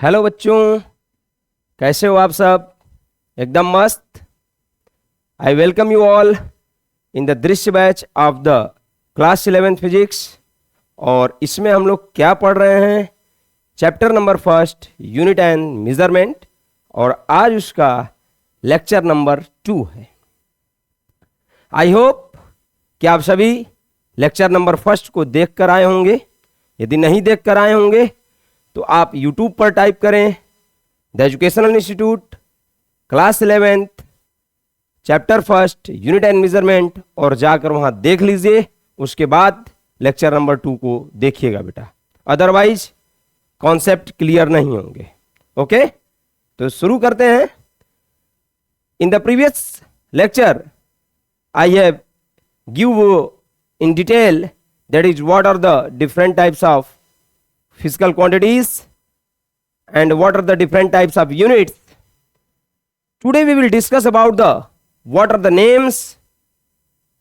Hello बच्चों, कैसे हो आप सब? एकदम मस्त। I welcome you all in the Drishya batch of the class 11 physics. और इसमें हम लोग क्या पढ़ रहे हैं? Chapter number first, unit and measurement. और आज उसका लेक्चर नंबर 2 है। आई होप कि आप सभी लेक्चर नंबर फर्स्ट को देख कर आए होंगे। यदि नहीं देख कर आए होंगे तो आप YouTube पर टाइप करें the educational institute class 11th chapter first unit and measurement और जाकर वहां देख लीजिए। उसके बाद लेक्चर नंबर 2 को देखिएगा बेटा, अदरवाइज कॉन्सेप्ट क्लियर नहीं होंगे। ओके, तो शुरू करते हैं। In the previous lecture I have give in detail that is what are the different types of physical quantities and what are the different types of units. Today we will discuss about the what are the names,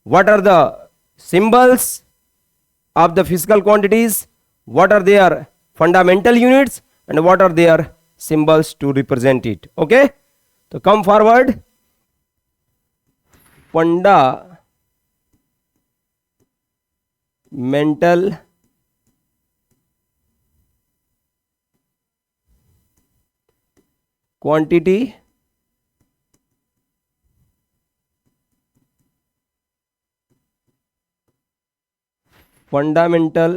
what are the symbols of the physical quantities, what are their fundamental units and what are their symbols to represent it. Okay, so come forward. Fundamental quantity, fundamental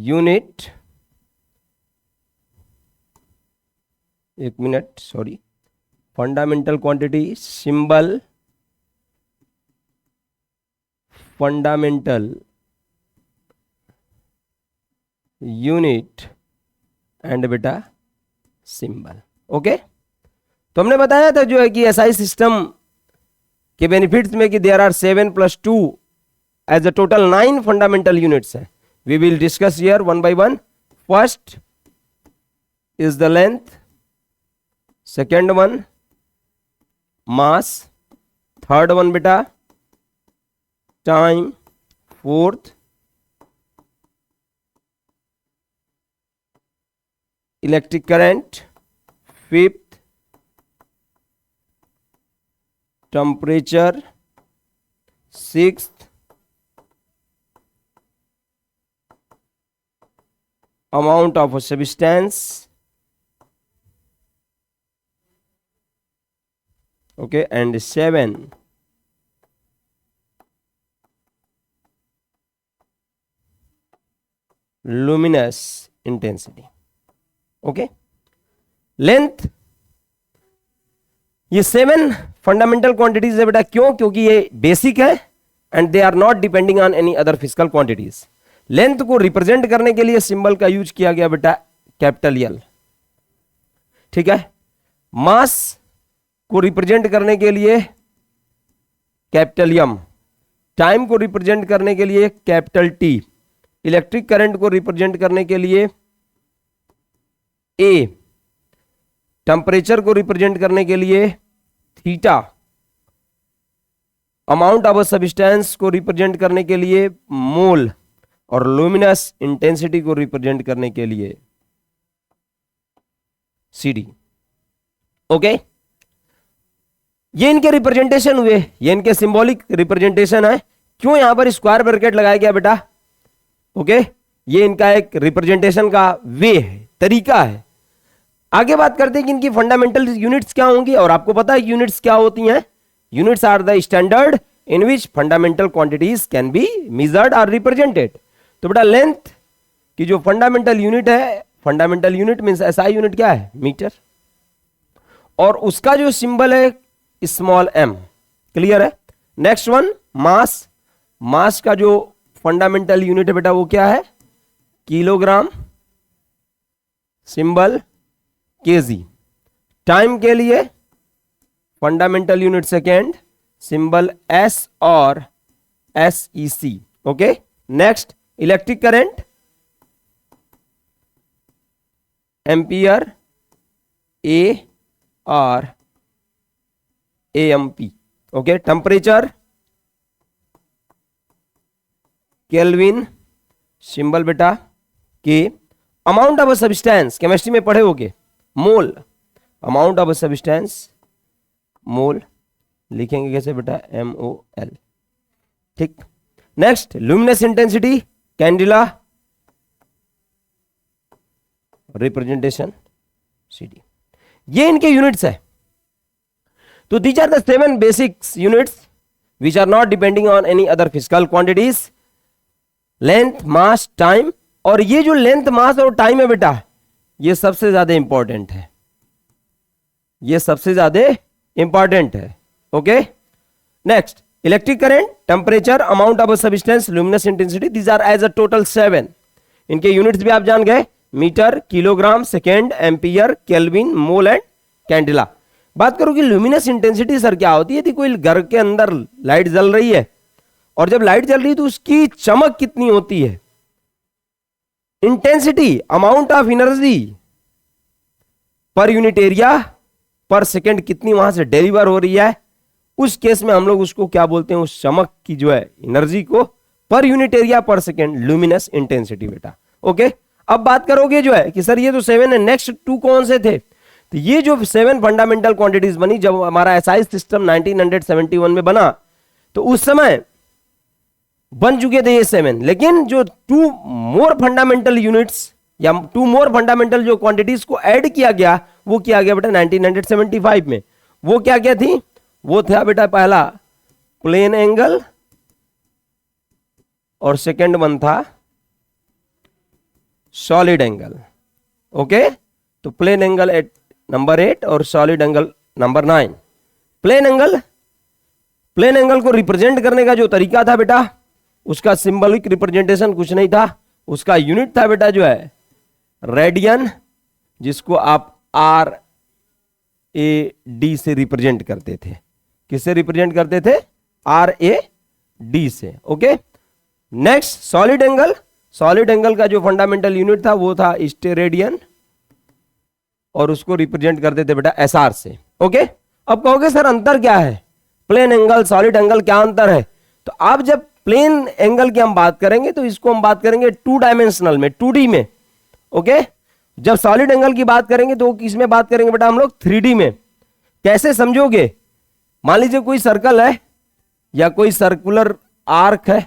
unit, एक minute sorry, fundamental quantity, symbol, fundamental unit and बेटा symbol. Okay, तो हमने बताया था जो है कि SI system के बेनिफिट्स में कि there are 7 + 2 as a total 9 fundamental units है। We will discuss here one by one. First is the length, second one mass, third one बेटा time, fourth electric current, fifth temperature, sixth amount of substance, okay, and 7 luminous intensity. Okay, length, ये 7 fundamental quantities है बेटा। क्यों? क्योंकि ये basic है and they are not depending on any other physical quantities. Length को represent करने के लिए सिंबल का यूज किया गया बेटा कैपिटल एल। ठीक है, मास को रिप्रेजेंट करने के लिए कैपिटल एम, टाइम को रिप्रेजेंट करने के लिए कैपिटल टी, इलेक्ट्रिक करंट को रिप्रेजेंट करने के लिए ए, टेम्परेचर को रिप्रेजेंट करने के लिए थीटा, अमाउंट ऑफ सब्सटेंस को रिप्रेजेंट करने के लिए मोल और लुमिनस इंटेंसिटी को रिप्रेजेंट करने के लिए सीडी। ओके, ये इनके रिप्रेजेंटेशन हुए, ये इनके सिंबॉलिक रिप्रेजेंटेशन है। क्यों यहां पर स्क्वायर ब्रैकेट लगाया गया बेटा? ओके, ये इनका एक रिप्रेजेंटेशन का वे है, तरीका है। आगे बात करते हैं कि इनकी फंडामेंटल यूनिट्स क्या होंगी। और आपको पता है यूनिट्स क्या होती हैं? Units are the standard in which fundamental quantities can be measured और रिप्रेजेंटेड। तो बेटा लेंथ की जो फंडामेंटल यूनिट है, fundamental unit means SI unit क्या है? मीटर। और उसका जो सिंबल है स्मॉल एम। क्लियर है? नेक्स्ट वन मास, मास का जो फंडामेंटल यूनिट है बेटा वो क्या है? Kilogram, symbol KG. टाइम के लिए fundamental unit second, symbol S और SEC। Okay, next electric current ampere, A और AMP। Okay, temperature kelvin, symbol बेटा K, amount of a substance, chemistry में पढ़े होगे, mole, amount of a substance, mole लिखेंगे कैसे बेटा, MOL, ठीक। Next luminous intensity, candela, representation CD, ये इनके यूनिट्स है। तो these are the 7 basics units which are not depending on any other physical quantities, length, mass, time. और ये जो लेंथ, मास और टाइम है बेटा, ये सबसे ज्यादा इंपॉर्टेंट है, ये सबसे ज्यादा इंपॉर्टेंट है। Okay, next electric current, temperature, amount of substance, luminous intensity, these are as a total 7। इनके यूनिट्स भी आप जान गए, metre, kilogram, second, ampere, kelvin, mole and candela. बात करो कि लुमिनस इंटेंसिटी सर क्या होती है? यदि कोई घर के अंदर लाइट जल रही है और जब लाइट जल रही है तो उसकी चमक कितनी होती है? Intensity, amount of energy per unit area पर सेकेंड कितनी वहां से डिलीवर हो रही है, उस केस में हम लोग उसको क्या बोलते हैं, उस चमक की जो है एनर्जी को पर यूनिट एरिया पर सेकेंड, लुमिनस इंटेंसिटी बेटा। ओके, अब बात करोगे जो है कि सर ये तो 7 है, नेक्स्ट 2 कौन से थे? तो ये जो 7 फंडामेंटल क्वांटिटीज बनी जब हमारा एसआई सिस्टम 1971 में बना, तो उस समय बन चुके थे ये 7, लेकिन जो 2 मोर फंडामेंटल यूनिट्स या 2 मोर फंडामेंटल जो क्वांटिटीज को ऐड किया गया, वो किया गया बेटा 1975 में। वो क्या क्या थी? वो था बेटा पहला प्लेन एंगल और सेकेंड वन था सॉलिड एंगल। ओके, तो प्लेन एंगल नंबर 8 और solid angle number 9। Plane angle को रिप्रेजेंट करने का जो तरीका था बेटा, उसका सिंबलिक रिप्रेजेंटेशन कुछ नहीं था, उसका यूनिट था बेटा जो है रेडियन, जिसको आप RAD से रिप्रेजेंट करते थे। किससे रिप्रेजेंट करते थे? RAD से। Okay, next solid angle, solid angle का जो फंडामेंटल यूनिट था वो था स्टेरेडियन और उसको रिप्रेजेंट करते थे बेटा SR से। ओके, अब कहोगे सर अंतर क्या है, प्लेन एंगल सॉलिड एंगल क्या अंतर है? तो आप जब प्लेन एंगल की हम बात करेंगे तो इसको हम बात करेंगे 2 डायमेंशनल में, 2D में। ओके, जब सॉलिड एंगल की बात करेंगे तो किसमें बात करेंगे बेटा हम लोग? 3D में। कैसे समझोगे? मान लीजिए कोई सर्कल है या कोई सर्कुलर आर्क है,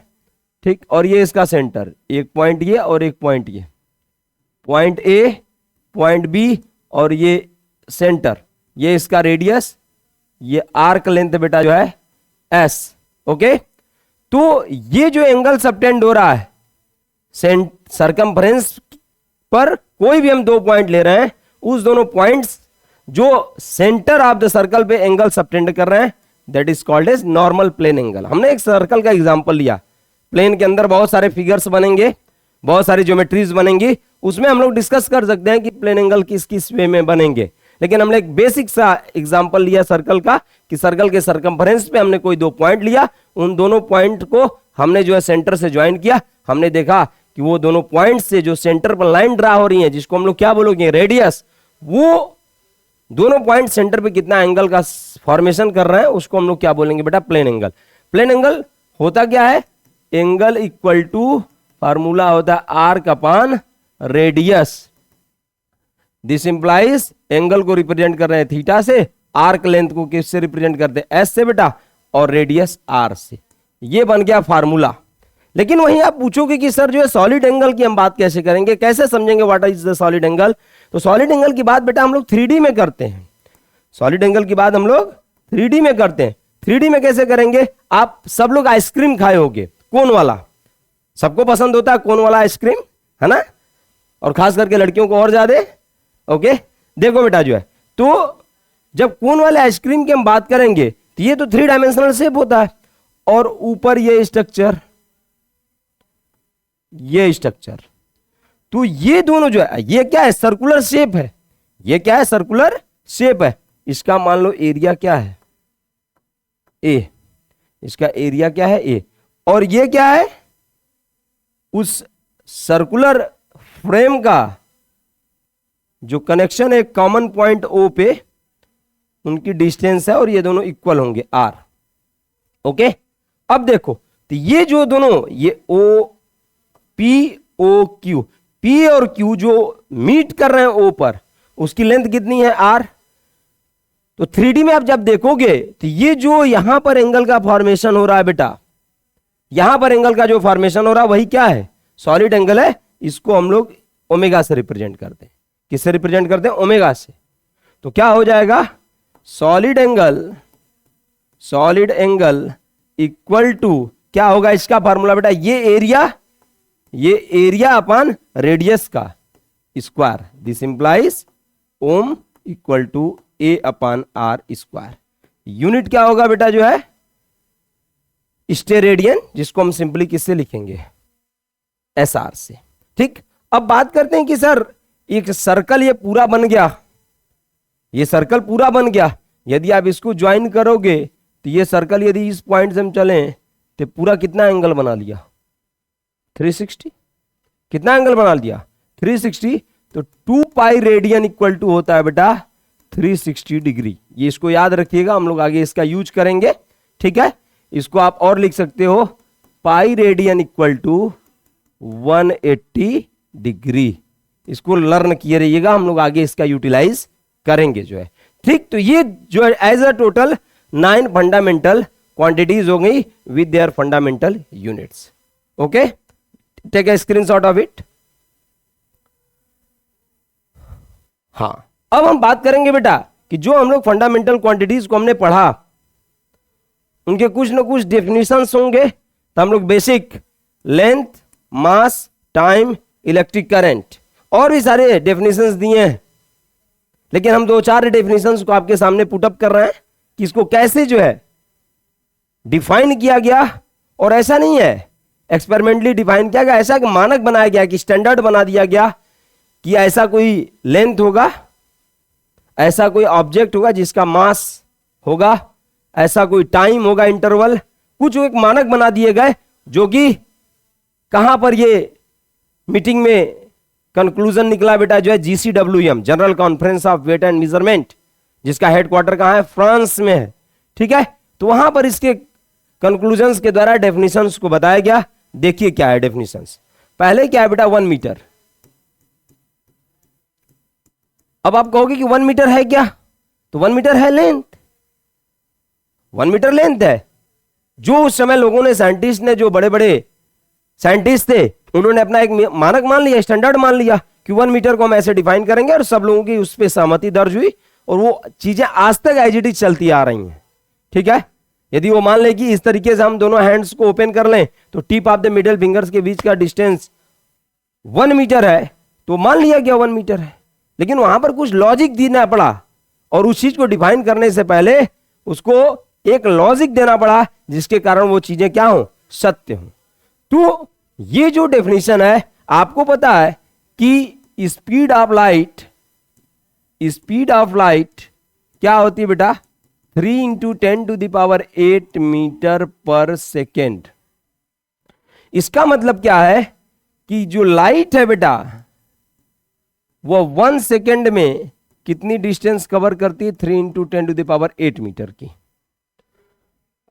ठीक, और ये इसका सेंटर, एक पॉइंट ये और एक पॉइंट ये, पॉइंट A, पॉइंट B और ये सेंटर, ये इसका रेडियस, ये आर्क लेंथ बेटा जो है S। ओके, तो ये जो एंगल सबटेंड हो रहा है सरकमफ्रेंस पर, कोई भी हम 2 पॉइंट ले रहे हैं, उस दोनों पॉइंट्स जो सेंटर ऑफ द सर्कल पे एंगल सबटेंड कर रहे हैं, that is called as normal plane angle. हमने एक सर्कल का एग्जांपल लिया, प्लेन के अंदर बहुत सारे फिगर्स बनेंगे, बहुत सारी ज्योमेट्रीज बनेंगी, उसमें हम लोग डिस्कस कर सकते हैं कि प्लेन एंगल किस किस वे में बनेंगे। लेकिन हमने एक बेसिक सा एग्जांपल लिया सर्कल का, कि सर्कल के सरकमफ्रेंस पे हमने कोई 2 पॉइंट लिया, उन दोनों पॉइंट को हमने जो है सेंटर से ज्वाइन किया, हमने देखा कि वो दोनों पॉइंट से जो सेंटर पर लाइन ड्रा हो रही है, जिसको हम लोग क्या बोलोगे, रेडियस, वो दोनों पॉइंट सेंटर पे कितना एंगल का फॉर्मेशन कर रहे हैं, उसको हम लोग क्या बोलेंगे बेटा? Plane angle. प्लेन एंगल होता क्या है? एंगल इक्वल टू फार्मूला होता है arc upon radius. This implies angle को रिप्रेजेंट कर रहे हैं थीटा से, आर्क लेंथ को किससे रिप्रेजेंट करते हैं? S से बेटा, और रेडियस R से। ये बन गया फार्मूला। लेकिन वहीं आप पूछोगे कि सर जो है सॉलिड एंगल की हम बात कैसे करेंगे, कैसे समझेंगे what is the solid angle? तो सॉलिड एंगल की बात बेटा हम लोग 3D में करते हैं। सॉलिड एंगल की बात हम लोग 3D में करते हैं। 3D में कैसे करेंगे? आप सब लोग आइसक्रीम खाए होगे, कोन वाला, सबको पसंद होता है कोन वाला आइसक्रीम, है ना, और खास करके लड़कियों को और ज्यादा। ओके, देखो बेटा जो है, तो जब कोन वाले आइसक्रीम की हम बात करेंगे तो ये तो 3 डायमेंशनल शेप होता है, और ऊपर ये स्ट्रक्चर, ये स्ट्रक्चर, तो ये दोनों जो है, ये क्या है? सर्कुलर शेप है। ये क्या है? सर्कुलर शेप है। इसका मान लो एरिया क्या है? A। इसका एरिया क्या है? A। और ये क्या है? उस सर्कुलर फ्रेम का जो कनेक्शन है कॉमन पॉइंट O पे, उनकी डिस्टेंस है, और ये दोनों इक्वल होंगे R। ओके, अब देखो, तो ये जो दोनों, ये OPOQ, पी और क्यू जो मीट कर रहे हैं ओ पर, उसकी लेंथ कितनी है आर। तो 3D में आप जब देखोगे तो ये जो यहां पर एंगल का फॉर्मेशन हो रहा है बेटा, यहां पर एंगल का जो फॉर्मेशन हो रहा है वही क्या है, सॉलिड एंगल है। इसको हम लोग ओमेगा से रिप्रेजेंट करते हैं। किससे रिप्रेजेंट करते हैं, ओमेगा से। तो क्या हो जाएगा, सॉलिड एंगल इक्वल टू क्या होगा इसका फॉर्मूला बेटा, ये एरिया अपन रेडियस का square. This implies ohm equal to A upon R square. Unit क्या होगा बेटा जो है, स्टेरेडियन, जिसको हम सिंपली किससे लिखेंगे, एस आर से। ठीक, अब बात करते हैं कि सर एक सर्कल ये पूरा बन गया, ये सर्कल पूरा बन गया। यदि आप इसको ज्वाइन करोगे तो ये सर्कल यदि इस पॉइंट से हम चलें तो पूरा कितना एंगल बना लिया, 360। कितना एंगल बना लिया, 360। तो 2 पाई रेडियन इक्वल टू होता है बेटा 360 डिग्री। ये इसको याद रखिएगा, हम लोग आगे इसका यूज करेंगे। ठीक है, इसको आप और लिख सकते हो, pi radian equal to 180 degree. इसको लर्न किए रहिएगा, हम लोग आगे इसका यूटिलाइज करेंगे जो है। ठीक, तो ये जो है as a total 9 fundamental quantities हो गई with their fundamental units. Okay, take a screenshot of it. हाँ, अब हम बात करेंगे बेटा कि जो हम लोग फंडामेंटल क्वांटिटीज को हमने पढ़ा उनके कुछ ना कुछ डेफिनेशंस होंगे। तो हम लोग बेसिक, लेंथ, मास, टाइम, इलेक्ट्रिक करंट और भी सारे डेफिनेशंस दिए हैं, लेकिन हम 2-4 डेफिनेशंस को आपके सामने पुटअप कर रहे हैं कि इसको कैसे जो है डिफाइन किया गया। और ऐसा नहीं है एक्सपेरिमेंटली डिफाइन किया गया, ऐसा एक मानक बनाया गया कि स्टैंडर्ड बना दिया गया कि ऐसा कोई लेंथ होगा, ऐसा कोई ऑब्जेक्ट होगा जिसका मास होगा, ऐसा कोई टाइम होगा इंटरवल, कुछ एक मानक बना दिए गए जो कि कहां पर ये मीटिंग में कंक्लूजन निकला बेटा जो है GCWM, general conference of weight and measurement, जिसका हेडक्वार्टर कहां है, फ्रांस में है। ठीक है, तो वहां पर इसके कंक्लूजन्स के द्वारा डेफिनेशंस को बताया गया। देखिए क्या है डेफिनेशंस। पहले क्या है बेटा, 1 मीटर। अब आप कहोगे कि 1 मीटर है क्या, तो 1 मीटर है लेंथ, 1 मीटर लेंथ है। जो उस समय लोगों ने, साइंटिस्ट ने, जो बड़े बड़े साइंटिस्ट थे, उन्होंने अपना एक मानक मान लिया, स्टैंडर्ड मान लिया कि 1 मीटर को हम ऐसे डिफाइन करेंगे, और सब लोगों की उस पर सहमति दर्ज हुई और वो चीजें आज तक एज इट इज चलती आ रही हैं। ठीक है, यदि वो मान ले कि इस तरीके से हम दोनों हैंड्स को ओपन कर लें तो tip of the middle fingers के बीच का डिस्टेंस 1 मीटर है, तो मान लिया गया 1 मीटर है। लेकिन वहां पर कुछ लॉजिक देना पड़ा, और उस चीज को डिफाइन करने से पहले उसको एक लॉजिक देना पड़ा जिसके कारण वो चीजें क्या हो, सत्य हो। तो ये जो डेफिनेशन है, आपको पता है कि स्पीड ऑफ लाइट क्या होती है बेटा, 3 × 10⁸ मीटर पर सेकेंड। इसका मतलब क्या है कि जो लाइट है बेटा वो 1 सेकेंड में कितनी डिस्टेंस कवर करती है, 3 × 10⁸ मीटर की।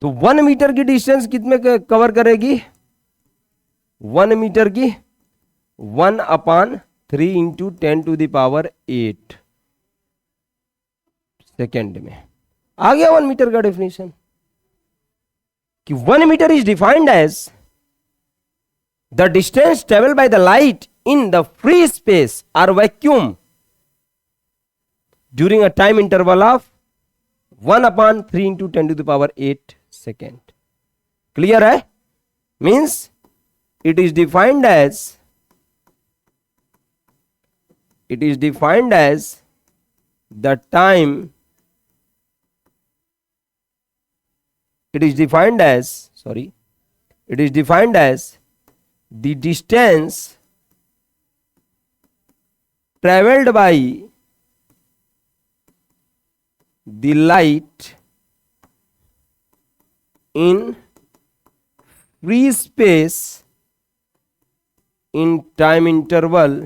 तो 1 मीटर की डिस्टेंस कितने कवर करेगी, 1 मीटर की 1/3 × 10⁸ सेकेंड में। आ गया 1 मीटर का डेफिनेशन कि 1 metre is defined as the distance travel by the light in the free space और vacuum during a time interval of 1/3 × 10⁸ second. Clear है? Means it is defined as the time, it is defined as the distance traveled by the light in free space in time interval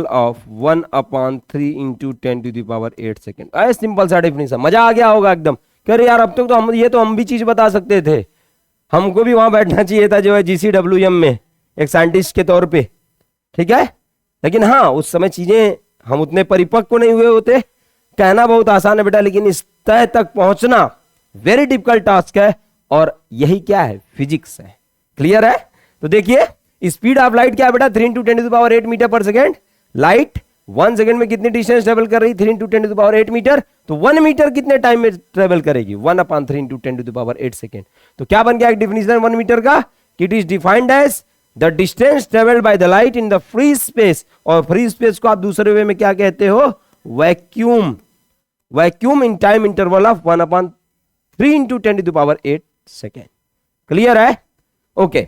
of 1/3 × 10⁸ second. Simple सा definition, मजा आ गया होगा एकदम। कह रहे यार अब तक तो हम भी चीज बता सकते थे, हमको भी वहां बैठना चाहिए था जो है GCWM में एक साइंटिस्ट के तौर पे, ठीक है। लेकिन हाँ, उस समय चीजें हम उतने परिपक्व नहीं हुए होते। कहना बहुत आसान है बेटा, लेकिन इस तय तक पहुंचना वेरी डिफिकल्ट टास्क है, और यही क्या है, फिजिक्स है। क्लियर है? तो देखिए स्पीड ऑफ लाइट क्या है बेटा, 3 इंटू 10⁸ मीटर पर सेकेंड। लाइट 1 सेकेंड में कितनी डिस्टेंस ट्रेवल कर रही, 3 इंटू 10⁸ मीटर। तो 1 मीटर कितने टाइम में ट्रेवल करेगी, 1/3 इंटू 10⁸ सेकेंड। तो क्या बन गया एक डिफिनेशन 1 मीटर का, it is defined as the distance travelled by the light in the free space. और फ्री स्पेस को आप दूसरे वे में क्या कहते हो, vacuum. Vacuum in time interval of 1/3 into 10⁸ second. Clear है? Okay,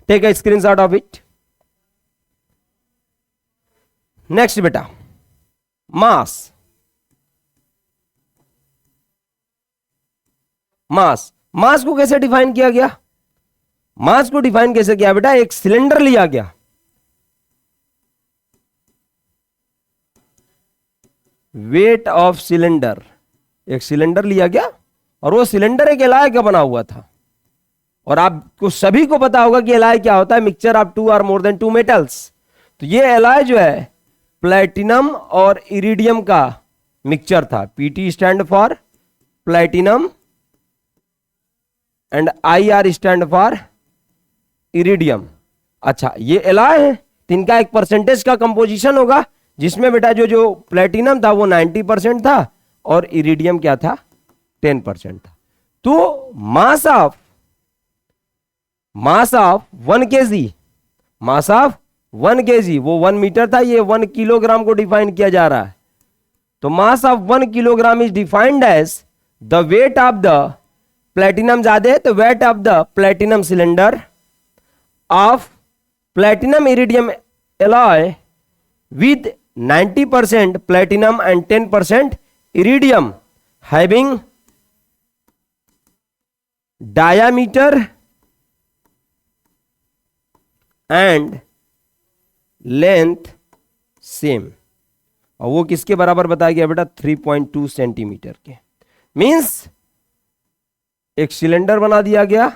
take a screenshot of it. Next बेटा, मास। मास को कैसे डिफाइन किया गया, मास को डिफाइन कैसे किया बेटा, एक सिलेंडर लिया गया, वेट ऑफ सिलेंडर, एक सिलेंडर लिया गया और वो सिलेंडर एक एलॉय का बना हुआ था। और आपको सभी को पता होगा कि एलॉय क्या होता है, मिक्सचर ऑफ 2 और मोर देन 2 मेटल्स। तो ये एलॉय जो है प्लेटिनम और इरिडियम का मिक्सचर था। PT stand for platinum and IR stand for iridium. अच्छा, ये एलॉय है, तो इनका एक परसेंटेज का कंपोजिशन होगा, जिसमें बेटा जो प्लेटिनम था वो 90% था और इरिडियम क्या था, 10% था। तो mass of 1 kg, mass of 1 kg, वो 1 मीटर था, ये 1 किलोग्राम को डिफाइन किया जा रहा है। तो mass of 1 kilogram is defined as the weight of the platinum, ज्यादा है तो weight of the platinum cylinder of platinum iridium alloy with 90% platinum and 10% iridium having diameter and length same। और वो किसके बराबर बताया गया बेटा, 3.2 सेंटीमीटर के। मींस एक सिलेंडर बना दिया गया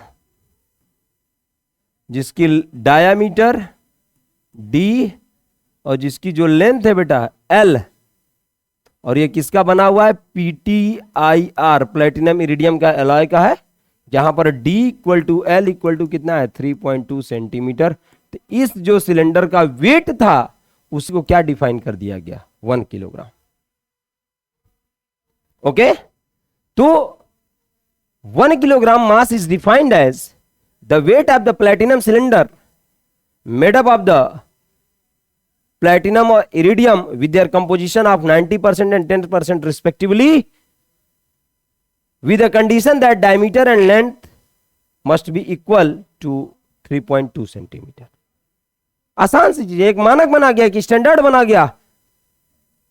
जिसकी डायामीटर D और जिसकी जो लेंथ है बेटा L, और ये किसका बना हुआ है, PTIR, प्लेटिनम इरिडियम का एलॉय का है, जहां पर D = L = कितना है, 3.2 सेंटीमीटर। तो इस जो सिलेंडर का वेट था उसको क्या डिफाइन कर दिया गया, 1 किलोग्राम। ओके, तो 1 kilogram mass is defined as the weight of the platinum cylinder made up of the platinum or iridium with their composition of 90% and 10% respectively, with the condition that diameter and length must be equal to 3.2 centimetre. आसान सी चीज, एक मानक बना गया, कि standard बना गया,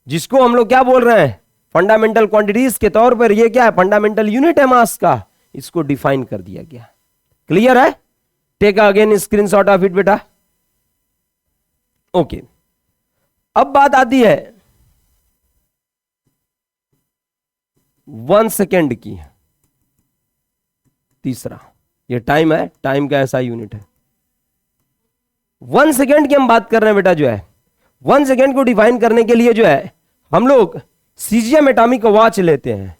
जिसको हम लोग क्या बोल रहे हैं, फंडामेंटल क्वांटिटीज के तौर पर ये क्या है, फंडामेंटल यूनिट है मास का, इसको डिफाइन कर दिया गया। क्लियर है? Take again screenshot of it बेटा। ओके, अब बात आती है 1 सेकेंड की। तीसरा, ये टाइम है, टाइम का ऐसा यूनिट है। 1 सेकेंड की हम बात कर रहे हैं बेटा, जो है 1 सेकेंड को डिफाइन करने के लिए जो है हम लोग सीजियम एटॉमिक वॉच लेते हैं।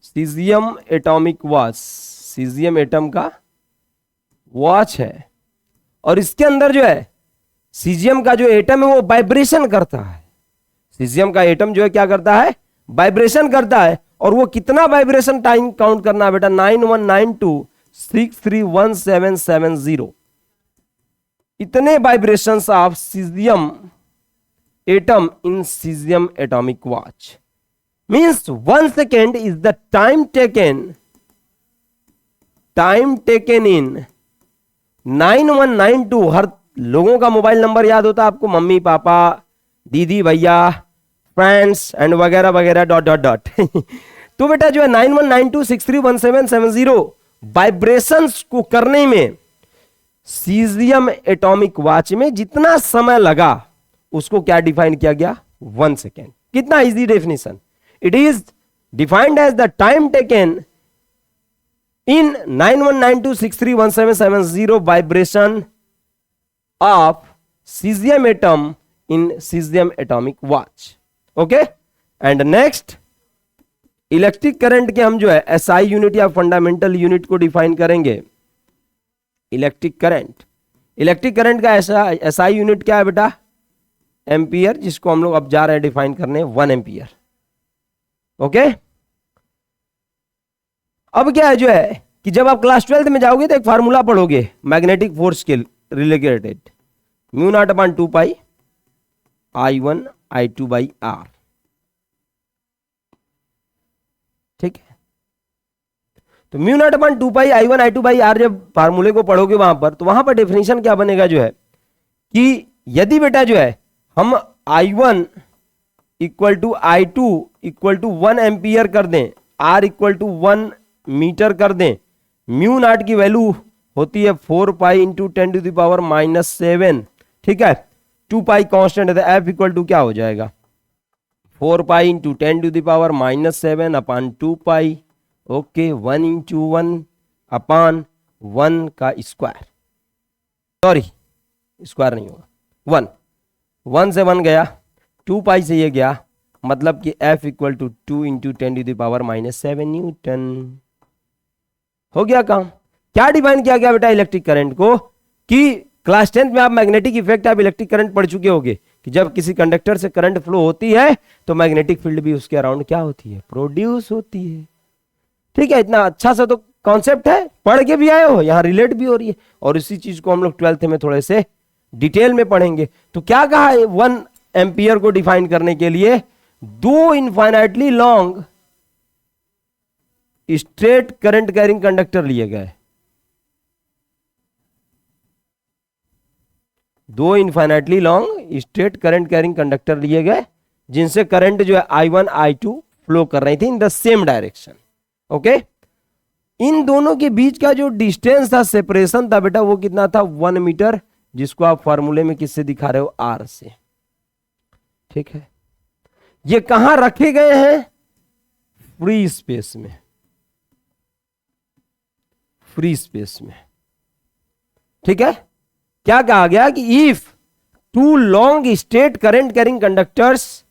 Caesium atomic watch, caesium atom का वॉच है, और इसके अंदर जो है सीजियम का जो एटम है वो वाइब्रेशन करता है। सीजियम का एटम जो है क्या करता है, वाइब्रेशन करता है। और वो कितना वाइब्रेशन टाइम काउंट करना है बेटा, 9192631770। इतने vibrations of caesium atom in caesium atomic watch. Means 1 second is the time taken इन 9192। हर लोगों का मोबाइल नंबर याद होता है आपको, मम्मी पापा दीदी भैया फ्रेंड्स एंड वगैरह वगैरह डॉट डॉट डॉट। तो बेटा जो है 9192631770 वाइब्रेशंस को करने में सीजियम एटॉमिक वॉच में जितना समय लगा उसको क्या डिफाइन किया गया, 1 सेकेंड। कितना easy definition, it is defined as the time taken in 9192631770 vibration of caesium atom in caesium atomic watch. Okay, and next electric current के हम जो है एसआई यूनिट या फंडामेंटल यूनिट को डिफाइन करेंगे. इलेक्ट्रिक करंट का SI unit क्या है बेटा? एम्पियर, जिसको हम लोग अब जा रहे हैं डिफाइन करने 1 एम्पियर. ओके, अब क्या है जो है कि जब आप क्लास 12th में जाओगे तो एक फार्मूला पढ़ोगे मैग्नेटिक फोर्स के related, mu naught upon 2 pi I1 I2 by R. ठीक है, तो mu naught upon 2 pi I1 I2 by R जब फार्मूले को पढ़ोगे वहां पर, तो वहां पर डेफिनेशन क्या बनेगा जो है कि यदि बेटा जो है हम I1 equal to I2 equal to 1 ampere कर दें, R इक्वल टू 1 मीटर कर दें, म्यू नॉट की वैल्यू होती है 4 pi into 10 to the power -7. ठीक है, 2 पाई कांस्टेंट है तो F इक्वल टू क्या हो जाएगा? 4 pi into 10 to the power -7 upon 2 pi. Okay, 1 into 1 upon 1 का स्क्वायर, सॉरी स्क्वायर नहीं होगा, 1 से 1 गया, 2 पाई से ये गया, मतलब कि F equal to 2 into 10 to the power -7 newton. हो गया काम. क्या डिफाइन किया गया बेटा इलेक्ट्रिक करंट को? कि क्लास 10th में आप मैग्नेटिक इफेक्ट आप इलेक्ट्रिक करंट पढ़ चुके होंगे कि जब किसी कंडक्टर से करंट फ्लो होती है तो मैग्नेटिक फील्ड भी उसके अराउंड क्या होती है? प्रोड्यूस होती है. ठीक है, इतना अच्छा सा तो कॉन्सेप्ट है, पढ़ के भी आए हो, यहां रिलेट भी हो रही है, और इसी चीज को हम लोग 12th में थोड़े से डिटेल में पढ़ेंगे. तो क्या कहा है 1 एम्पियर को डिफाइन करने के लिए? 2 infinitely long straight current carrying conductor लिए गए. 2 infinitely long straight current carrying conductor लिए गए, जिनसे करंट जो है I1 I2 फ्लो कर रही थी in the same direction. Okay, इन दोनों के बीच का जो डिस्टेंस था, सेपरेशन था बेटा, वो कितना था? 1 मीटर, जिसको आप फार्मूले में किससे दिखा रहे हो? R से. ठीक है, ये कहां रखे गए हैं? फ्री स्पेस में. फ्री स्पेस में. ठीक है, क्या कहा गया कि if 2 long straight current carrying conductors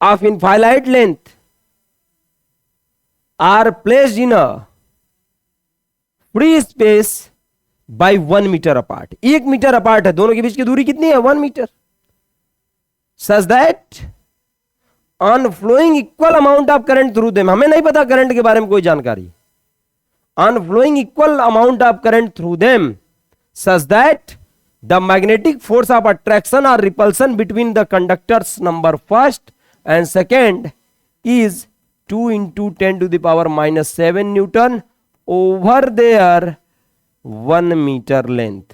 of infinite length are placed in a free space by 1 metre apart. 1 metre apart है, दोनों के बीच की दूरी कितनी है? 1 metre. Such that on flowing equal amount of current through them, हमें नहीं पता करंट के बारे में कोई जानकारी, on flowing equal amount of current through them such that the magnetic force of attraction or repulsion between the conductors number first and second is 2 into 10 to the power -7 Newton over their 1 meter length.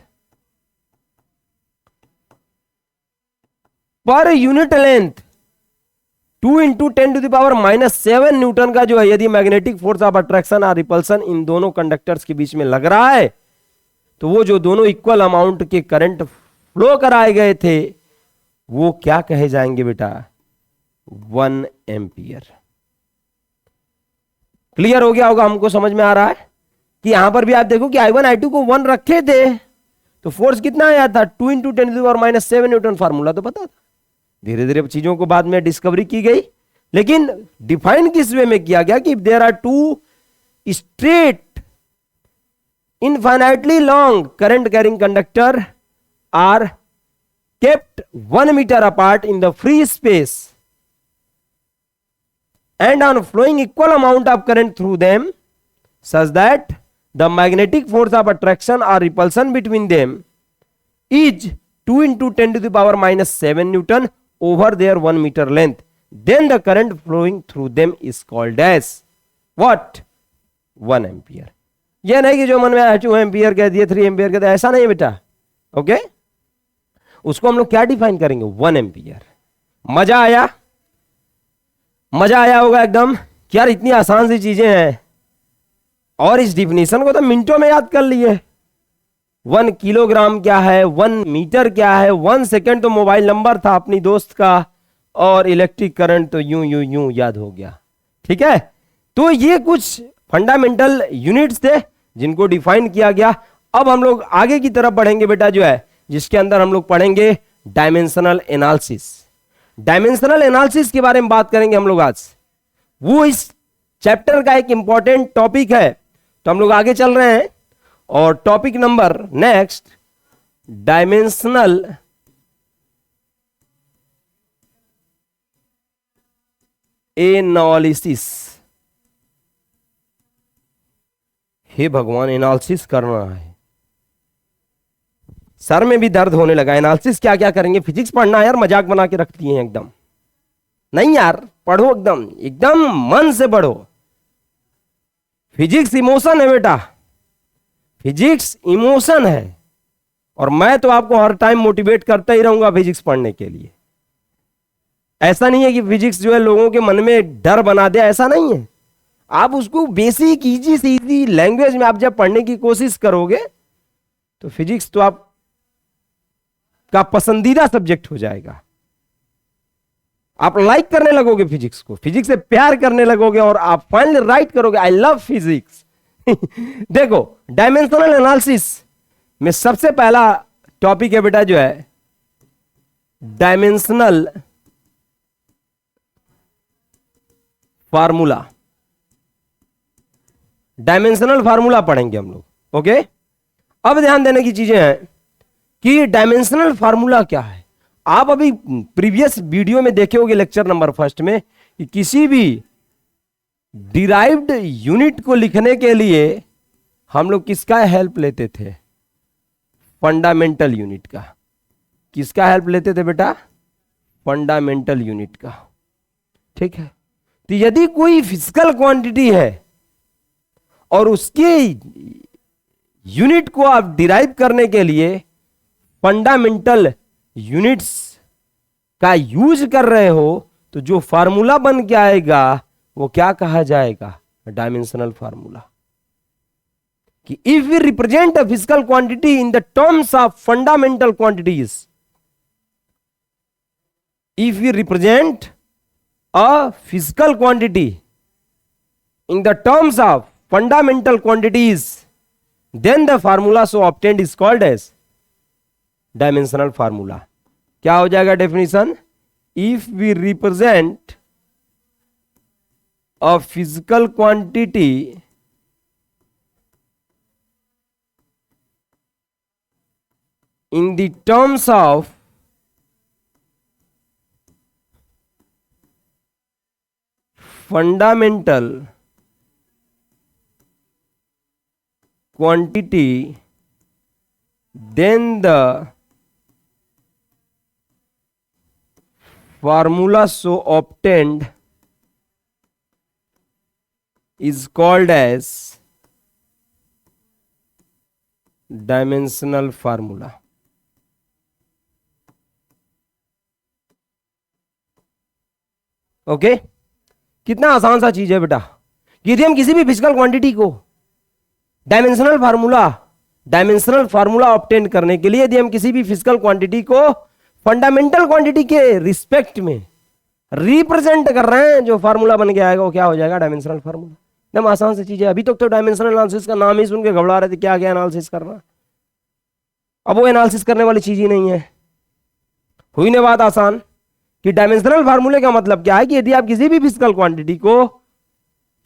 Per unit length 2 into 10 to the power -7 Newton का जो है यदि magnetic force of attraction और repulsion इन दोनों conductors के बीच में लग रहा है, तो वो जो दोनों इक्वल अमाउंट के करंट फ्लो कराए गए थे वो क्या कहे जाएंगे बेटा? 1 एम्पियर. क्लियर हो गया होगा, हमको समझ में आ रहा है कि यहां पर भी आप देखो कि I1 I2 को 1 रखे थे तो फोर्स कितना आया था? 2 into 10 to the power -7 newton. Formula तो पता था, धीरे धीरे चीजों को बाद में डिस्कवरी की गई, लेकिन डिफाइन किस वे में किया गया कि there are 2 straight infinitely long current carrying conductor are kept 1 meter apart in the free space and on flowing equal amount of current through them such that the magnetic force of attraction or repulsion between them is 2 into 10 to the power -7 Newton over their 1 meter length. Then the current flowing through them is called as what? 1 ampere. ये नहीं कि जो मन में आया 2 ampere कह दिए, 3 ampere कह दिया, ऐसा नहीं बेटा. ओके, उसको हम लोग क्या डिफाइन करेंगे? 1 एम्पियर. मजा आया? मजा आया होगा एकदम कि यार इतनी आसान सी चीजें हैं और इस डिफिनेशन को तो मिनटों में याद कर लिए. 1 किलोग्राम क्या है, 1 मीटर क्या है, 1 सेकेंड तो मोबाइल नंबर था अपनी दोस्त का, और इलेक्ट्रिक करंट तो यूं यूं यूं याद हो गया. ठीक है, तो ये कुछ फंडामेंटल यूनिट्स थे जिनको डिफाइन किया गया। अब हम लोग आगे की तरफ बढ़ेंगे बेटा जो है, जिसके अंदर हम लोग पढ़ेंगे डायमेंशनल एनालिसिस। डायमेंशनल एनालिसिस के बारे में बात करेंगे हम लोग आज। वो इस चैप्टर का एक इंपॉर्टेंट टॉपिक है। तो हम लोग आगे चल रहे हैं और topic number next, dimensional analysis. हे भगवान, एनालिसिस करना है, सर में भी दर्द होने लगा। एनालिसिस क्या क्या करेंगे? फिजिक्स पढ़ना यार, मजाक बना के रखती हैं एकदम। नहीं यार, पढ़ो एकदम एकदम मन से पढ़ो। फिजिक्स इमोशन है बेटा, फिजिक्स इमोशन है। और मैं तो आपको हर टाइम मोटिवेट करता ही रहूंगा फिजिक्स पढ़ने के लिए। ऐसा नहीं है कि फिजिक्स जो है लोगों के मन में डर बना दे, ऐसा नहीं है। आप उसको बेसिक इजी से इजी लैंग्वेज में आप जब पढ़ने की कोशिश करोगे तो फिजिक्स तो आप का पसंदीदा सब्जेक्ट हो जाएगा। आप लाइक करने लगोगे फिजिक्स को, फिजिक्स से प्यार करने लगोगे और आप फाइनली राइट करोगे आई लव फिजिक्स। देखो, डायमेंशनल एनालिसिस में सबसे पहला टॉपिक है बेटा जो है डायमेंशनल फार्मूला। डायमेंशनल फार्मूला पढ़ेंगे हम लोग, ओके। अब ध्यान देने की चीजें हैं कि डायमेंशनल फार्मूला क्या है। आप अभी प्रीवियस वीडियो में देखे होंगे लेक्चर नंबर फर्स्ट में कि किसी भी डिराइव्ड यूनिट को लिखने के लिए हम लोग किसका हेल्प लेते थे? फंडामेंटल यूनिट का। किसका हेल्प लेते थे बेटा? फंडामेंटल यूनिट का, ठीक है। तो यदि कोई फिजिकल क्वांटिटी है और उसके यूनिट को आप डिराइव करने के लिए फंडामेंटल यूनिट्स का यूज कर रहे हो, तो जो फार्मूला बन के आएगा वो क्या कहा जाएगा? Dimensional formula. कि if we represent a physical quantity in the terms of fundamental quantities, if we represent a physical quantity in the terms of fundamental quantities, then the formula so obtained is called as dimensional formula. क्या हो जाएगा definition? If we represent a physical quantity in the terms of fundamental quantity, then the formula so obtained is called as dimensional formula. Okay कितना आसान सा चीज है बेटा। यदि हम किसी भी फिजिकल क्वांटिटी को डायमेंशनल फार्मूला ऑब्टेन करने के लिए यदि हम किसी भी फिजिकल क्वांटिटी को फंडामेंटल क्वांटिटी के रिस्पेक्ट में रिप्रेजेंट कर रहे हैं, जो फार्मूला बन के आएगा वो क्या हो जाएगा? Dimensional formula. एकदम आसान सी चीज है। अभी तक तो डायमेंशनल एनालिसिस का नाम ही सुन के घबरा रहे थे, क्या क्या एनालिसिस करना। अब वो एनालिसिस करने वाली चीज ही नहीं है। हुई ना बात आसान कि डायमेंशनल फार्मूले का मतलब क्या है कि यदि आप किसी भी फिजिकल क्वांटिटी को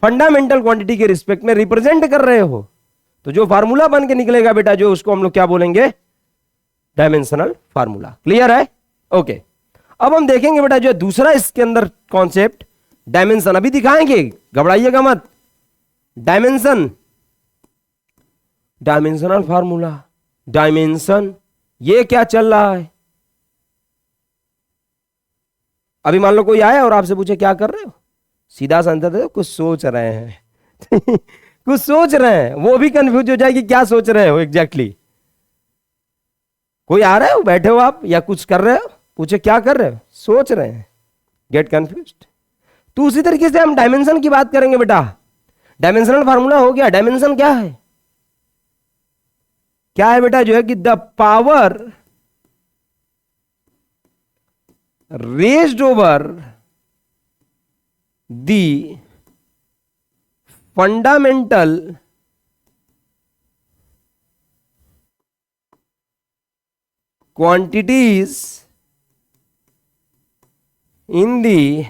फंडामेंटल क्वांटिटी के रिस्पेक्ट में रिप्रेजेंट कर रहे हो, तो जो फार्मूला बन के निकलेगा बेटा जो, उसको हम लोग क्या बोलेंगे? Dimensional formula. क्लियर है? ओके। अब हम देखेंगे बेटा जो दूसरा इसके अंदर कॉन्सेप्ट डायमेंशन, अभी दिखाएंगे, घबराइएगा मत। डायमेंशन, डायमेंशनल फार्मूला, डायमेंशन, ये क्या चल रहा है? अभी मान लो कोई आया और आपसे पूछे क्या कर रहे हो, सीधा सा आंसर दे, कुछ सोच रहे हैं। कुछ सोच रहे हैं, वो भी कंफ्यूज हो जाएगी क्या सोच रहे हो एग्जैक्टली। कोई आ रहा है, बैठे हो आप या कुछ कर रहे हो, पूछे क्या कर रहे हो, सोच रहे हैं, गेट कंफ्यूज्ड। तो उसी तरीके से हम डायमेंशन की बात करेंगे बेटा। डायमेंशनल फार्मूला हो गया, डायमेंशन क्या है? क्या है बेटा जो है कि the power raised over the fundamental quantities in the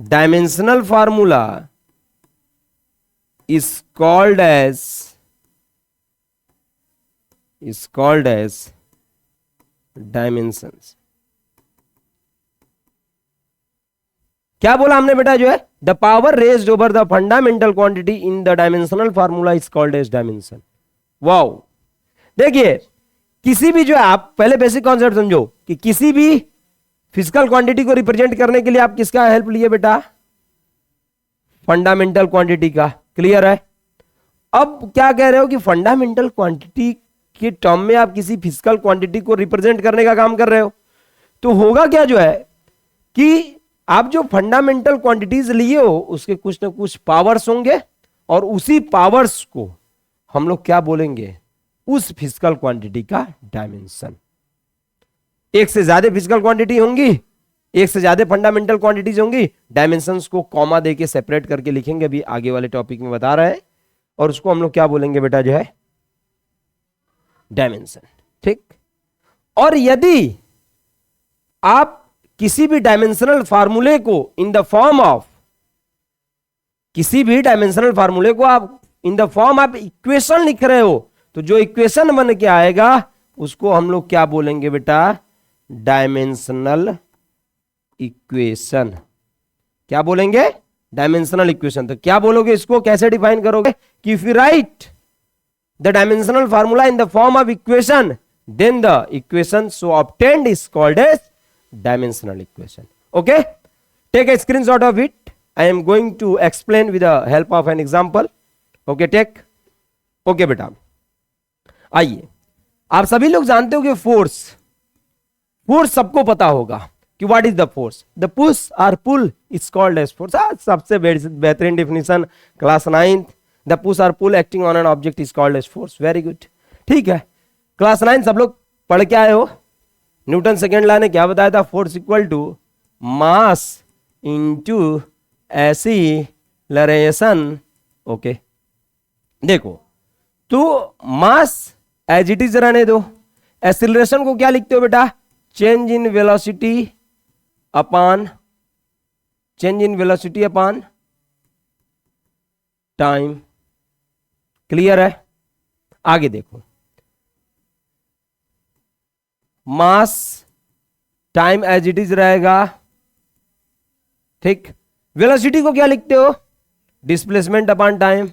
dimensional formula is called as dimensions. क्या बोला हमने बेटा, जो है the power raised over the fundamental quantity in the dimensional formula is called as dimension. Wow, देखिए किसी भी, जो है आप पहले बेसिक कॉन्सेप्ट समझो कि किसी भी फिजिकल क्वांटिटी को रिप्रेजेंट करने के लिए आप किसका हेल्प लिए बेटा, फंडामेंटल क्वांटिटी का. क्लियर है? अब क्या कह रहे हो कि फंडामेंटल क्वांटिटी के टर्म में आप किसी फिजिकल क्वांटिटी को रिप्रेजेंट करने का काम कर रहे हो, तो होगा क्या, जो है कि आप जो फंडामेंटल क्वांटिटीज लिए हो उसके कुछ ना कुछ पावर्स होंगे, और उसी पावर्स को हम लोग क्या बोलेंगे, उस फिजिकल क्वांटिटी का डायमेंशन. एक से ज्यादा फिजिकल क्वांटिटी होंगी, एक से ज्यादा फंडामेंटल क्वांटिटीज होंगी, डायमेंशंस को कॉमा देके सेपरेट करके लिखेंगे, अभी आगे वाले टॉपिक में बता रहे हैं, और उसको हम लोग क्या बोलेंगे बेटा, जो है डायमेंशन. ठीक. और यदि आप किसी भी डायमेंशनल फार्मूले को इन द फॉर्म ऑफ, किसी भी डायमेंशनल फार्मूले को आप इन द फॉर्म ऑफ इक्वेशन लिख रहे हो, तो जो इक्वेशन बन के आएगा उसको हम लोग क्या बोलेंगे बेटा, डायमेंशनल इक्वेशन. क्या बोलेंगे, डायमेंशनल इक्वेशन. तो क्या बोलोगे, इसको कैसे डिफाइन करोगे कि if you write the dimensional formula in the form of equation, then the equation so obtained is called as dimensional equation. Okay, take a screenshot of it. I am going to explain with the help of an example. Okay, take. Okay बेटा, आइए, आप सभी लोग जानते हो कि force सबको पता होगा कि what is the force. The push और pull is called as force. सबसे बेहतरीन definition class 9th. The push और pull acting on an object is called as force. Very good. ठीक है, क्लास 9 सब लोग पढ़ के आए हो. न्यूटन सेकेंड लॉ ने क्या बताया था, force equal to mass into acceleration. Okay, देखो तो मास एज इट इज रहने दो. एक्सीलरेशन को क्या लिखते हो बेटा, change in velocity upon time. Clear है? आगे देखो, mass time as it is रहेगा. ठीक. वेलोसिटी को क्या लिखते हो, डिस्प्लेसमेंट अपॉन टाइम.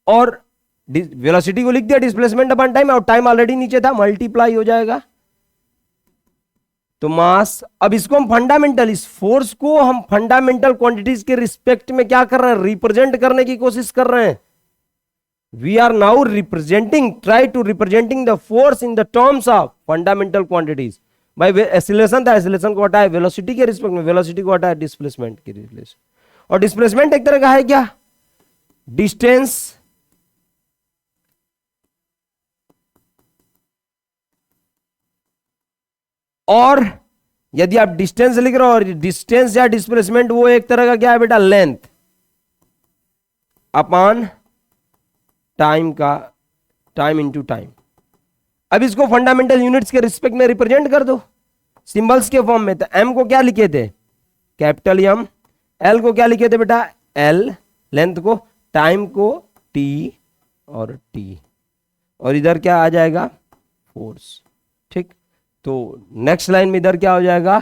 और वेलोसिटी को लिख दिया डिस्प्लेसमेंट अपॉन टाइम, और टाइम ऑलरेडी नीचे था, मल्टीप्लाई हो जाएगा. तो मास, अब इसको हम फंडामेंटल, इस फोर्स को हम फंडामेंटल क्वांटिटीज के रिस्पेक्ट में क्या कर रहे हैं, रिप्रेजेंट करने की कोशिश कर रहे हैं. We are now try to representing the force in the terms of fundamental quantities. By acceleration था, acceleration को हटाए velocity के रिस्पेक्ट में, velocity को हटाए डिस्प्लेसमेंट के रिस्पेक्ट. और डिस्प्लेसमेंट एक तरह का है क्या, डिस्टेंस. और यदि आप डिस्टेंस लिख रहे हो, और डिस्टेंस या डिस्प्लेसमेंट वो एक तरह का क्या है बेटा, लेंथ अपॉन टाइम का, टाइम इंटू टाइम. अब इसको फंडामेंटल यूनिट्स के रिस्पेक्ट में रिप्रेजेंट कर दो सिंबल्स के फॉर्म में. तो एम को क्या लिखे थे, कैपिटल एम. एल को क्या लिखे थे बेटा, एल लेंथ को, टाइम को टी और टी, और इधर क्या आ जाएगा, फोर्स. ठीक. तो नेक्स्ट लाइन में इधर क्या हो जाएगा,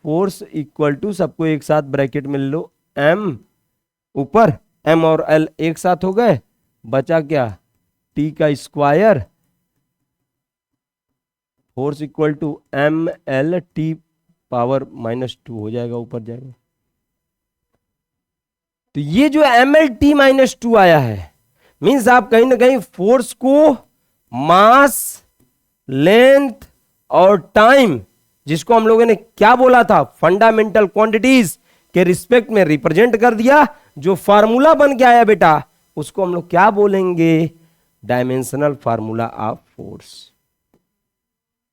फोर्स इक्वल टू, सबको एक साथ ब्रैकेट में ले लो, एम ऊपर, एम और एल एक साथ हो गए, बचा क्या, टी का square. Force equal to M L T power -2 हो जाएगा, ऊपर जाएगा. तो ये जो एम एल टी -2 आया है, मीन्स आप कहीं ना कहीं फोर्स को मास, लेंथ और टाइम, जिसको हम लोगों ने क्या बोला था, फंडामेंटल क्वांटिटीज के रिस्पेक्ट में रिप्रेजेंट कर दिया. जो फार्मूला बन के आया बेटा, उसको हम लोग क्या बोलेंगे, dimensional formula of force.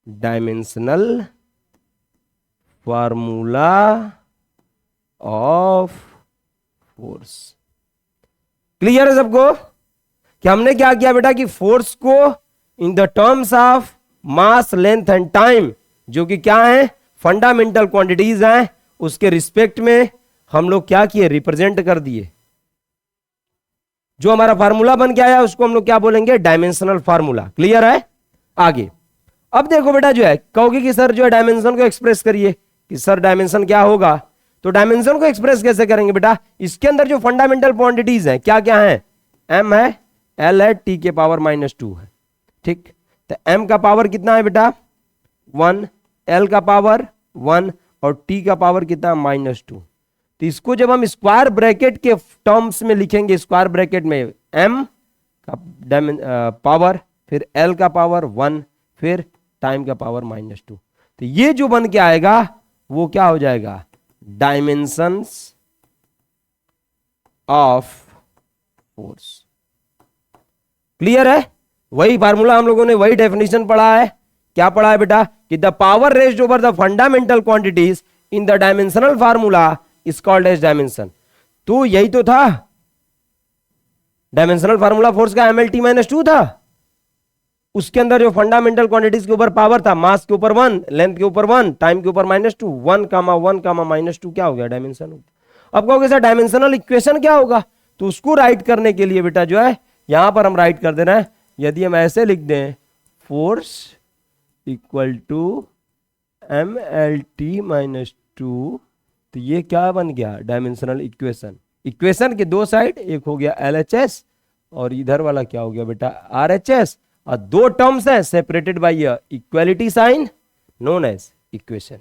Dimensional formula of force. Clear है सबको कि हमने क्या किया बेटा कि फोर्स को इन the terms of mass, length and time, जो कि क्या है फंडामेंटल क्वांटिटीज हैं, उसके रिस्पेक्ट में हम लोग क्या किए, रिप्रेजेंट कर दिए। जो हमारा फार्मूला बन के आया उसको हम लोग क्या बोलेंगे, डायमेंशनल फार्मूला। क्लियर है? आगे अब देखो बेटा, जो है कहोगे कि सर जो है डायमेंशन को एक्सप्रेस करिए, कि सर डायमेंशन क्या होगा, तो डायमेंशन को एक्सप्रेस कैसे करेंगे बेटा, इसके अंदर जो फंडामेंटल क्वांटिटीज हैं क्या क्या है, m है, l है, t के पावर -2 है। ठीक, तो m का पावर कितना है बेटा 1, l का पावर 1 और t का पावर कितना है -2। तो इसको जब हम स्क्वायर ब्रैकेट के टर्म्स में लिखेंगे, स्क्वायर ब्रैकेट में m का पावर, फिर l का पावर 1, फिर टाइम का पावर -2, तो ये जो बन के आएगा वो क्या हो जाएगा, डायमेंशंस ऑफ फोर्स। क्लियर है? वही फार्मूला हम लोगों ने, वही डेफिनेशन पढ़ा है। क्या पढ़ा है बेटा कि the power raised over the fundamental quantities in the dimensional formula is called as dimension. तो यही तो था डायमेंशनल फार्मूला फोर्स का, mlt -2 था। उसके अंदर जो फंडामेंटल क्वांटिटीज के ऊपर पावर था, मास के ऊपर 1, लेंथ के ऊपर 1, टाइम के ऊपर -2, 1, 1, -2 क्या हो गया, डायमेंशन हो गया। अब कहोगे सर डायमेंशनल इक्वेशन क्या होगा, तो उसको राइट करने के लिए बेटा जो है यहां पर हम राइट कर देना है, यदि हम ऐसे लिख दें फोर्स इक्वल टू mlt -2, तो ये क्या बन गया, डायमेंशनल इक्वेशन। इक्वेशन के दो साइड, एक हो गया LHS और इधर वाला क्या हो गया बेटा RHS, और दो टर्म्स हैं separated by equality sign known as equation.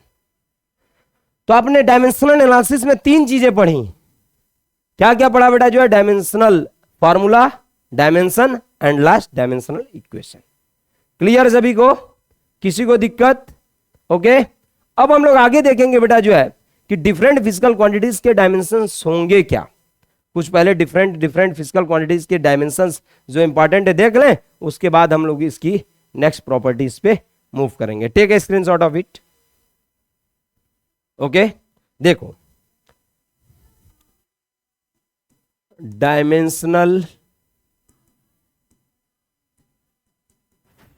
तो आपने डायमेंशनल एनालिसिस में तीन चीजें पढ़ी। क्या क्या पढ़ा बेटा, जो है dimensional formula, dimension and last dimensional equation. Clear सभी को? किसी को दिक्कत? ओके, अब हम लोग आगे देखेंगे बेटा जो है कि डिफरेंट फिजिकल क्वांटिटीज के डायमेंशंस होंगे क्या। कुछ पहले डिफरेंट फिजिकल क्वांटिटीज के डायमेंशंस जो इंपॉर्टेंट है देख लें, उसके बाद हम लोग इसकी नेक्स्ट प्रॉपर्टीज पे मूव करेंगे। Take a screenshot of it. Okay, देखो dimensional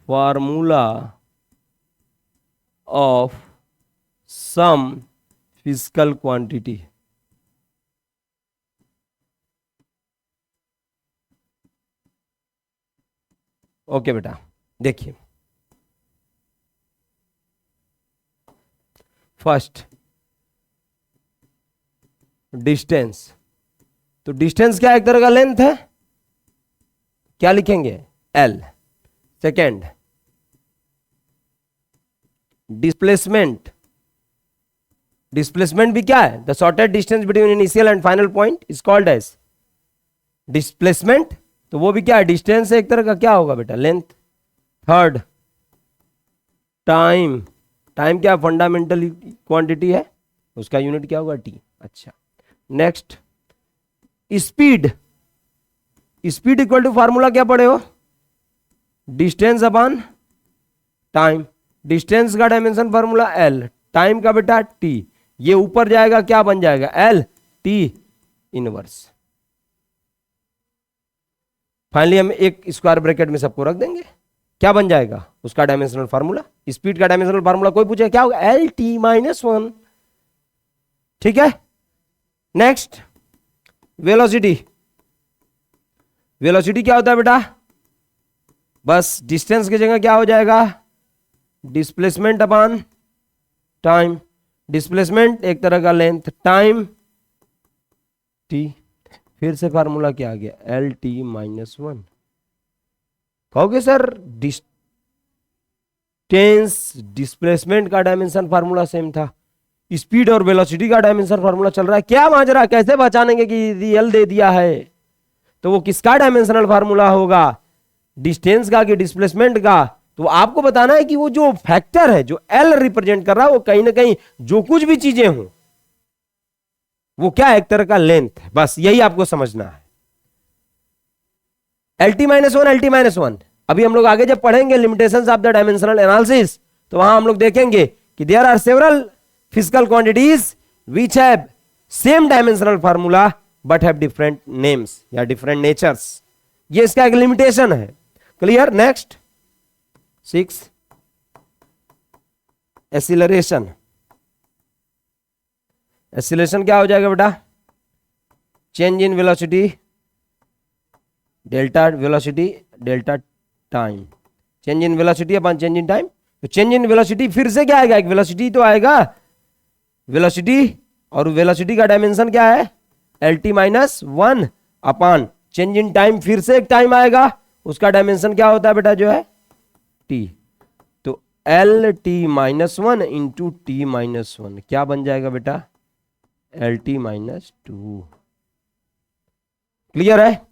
formula of some physical quantity. Okay बेटा, देखिए फर्स्ट डिस्टेंस। तो डिस्टेंस क्या, एक तरह का लेंथ है, क्या लिखेंगे L। सेकेंड डिस्प्लेसमेंट, डिस्प्लेसमेंट भी क्या है, the shortest distance between initial and final point is called as displacement. तो वो भी क्या है, डिस्टेंस है एक तरह का, क्या होगा बेटा लेंथ। थर्ड टाइम, टाइम क्या फंडामेंटल क्वांटिटी है, उसका यूनिट क्या होगा T। अच्छा, next speed, speed equal to formula क्या पढ़े हो, डिस्टेंस अपॉन टाइम। डिस्टेंस का डायमेंशन फार्मूला L, टाइम का बेटा T। ये ऊपर जाएगा क्या बन जाएगा L T इनवर्स। फाइनली हम एक स्क्वायर ब्रैकेट में सबको रख देंगे, क्या बन जाएगा उसका डायमेंशनल फार्मूला। स्पीड का डायमेंशनल फार्मूला कोई पूछे क्या होगा, LT -1। ठीक है, नेक्स्ट वेलोसिटी। वेलोसिटी क्या होता है बेटा, बस डिस्टेंस की जगह क्या हो जाएगा, डिस्प्लेसमेंट अपॉन टाइम। डिस्प्लेसमेंट एक तरह का लेंथ, टाइम T। फिर से फार्मूला क्या आ गया, LT -1। कहोगे सर डिस्टेंस डिस्प्लेसमेंट का डायमेंशन फार्मूला सेम था, स्पीड और वेलोसिटी का डायमेंशन फार्मूला चल रहा है, क्या माजरा, कैसे बचानेंगे कि रियल दे दिया है। तो वो किसका डायमेंशनल फार्मूला होगा, डिस्टेंस का कि डिस्प्लेसमेंट का। तो आपको बताना है कि वो जो फैक्टर है जो L रिप्रेजेंट कर रहा है, वो कहीं ना कहीं जो कुछ भी चीजें हों वो क्या है, एक तरह का लेंथ है। बस यही आपको समझना है। LT -1, LT -1। अभी हम लोग आगे जब पढ़ेंगे limitations of the dimensional analysis, तो वहां हम लोग देखेंगे कि there are several physical quantities which have same dimensional formula but have different names या different natures. ये इसका एक लिमिटेशन है. क्लियर. Next 6 acceleration. एक्सीलरेशन क्या हो जाएगा बेटा? Change in velocity delta velocity delta time. Change in velocity upon change in time. तो चेंज इन वेलोसिटी फिर से क्या आएगा? एक वेलोसिटी तो आएगा. वेलोसिटी और वेलोसिटी का डायमेंशन क्या है? L T minus one upon change in time. फिर से एक टाइम आएगा, उसका डायमेंशन क्या होता है बेटा? जो है टी. तो L T minus one into T minus one क्या बन जाएगा बेटा? L T minus two. Clear है?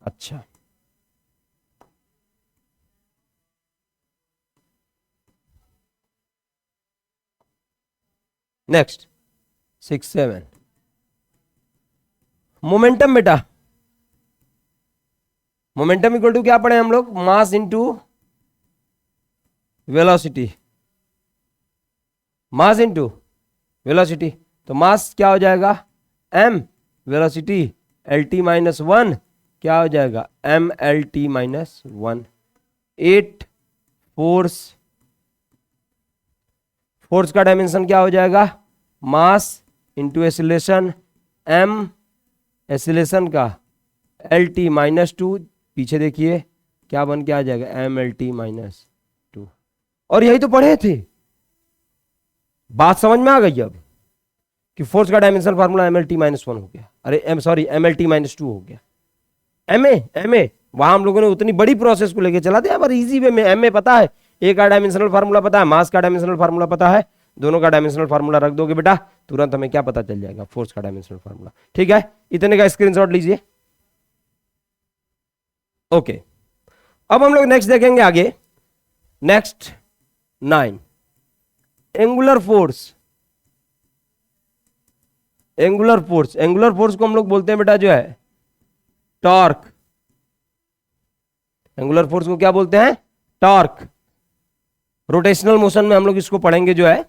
अच्छा. नेक्स्ट 6 7 मोमेंटम बेटा. मोमेंटम इक्वल टू क्या पढ़े हम लोग? Mass into velocity. Mass into velocity. तो मास क्या हो जाएगा? m. Velocity L T minus one क्या हो जाएगा? m L T minus one. 8 force. Force का डायमेंशन क्या हो जाएगा? Mass into acylation m acceleration का एल टी माइनस टू. पीछे देखिए क्या बन के आ जाएगा? M L T minus two. और यही तो पढ़े थे. बात समझ में आ गई अब कि फोर्स का dimension formula M L T minus one हो गया. अरे sorry M L T minus two हो गया. एम ए वहां हम लोगों ने उतनी बड़ी प्रोसेस को लेके चला दिया पर इजी वे में. एम ए पता है, ए का डायमेंशनल फार्मूला पता है, मास का डायमेंशनल फार्मूला पता है. दोनों का डायमेंशनल फार्मूला रख दोगे बेटा, तुरंत हमें क्या पता चल जाएगा? फोर्स का डायमेंशनल फार्मूला. ठीक है, इतने का स्क्रीनशॉट लीजिए. ओके. अब हम लोग नेक्स्ट देखेंगे आगे. Next 9 angular force. Angular force. Angular force को हम लोग बोलते हैं बेटा जो है टॉर्क. एंगुलर फोर्स को क्या बोलते हैं? टॉर्क. रोटेशनल मोशन में हम लोग इसको पढ़ेंगे जो है.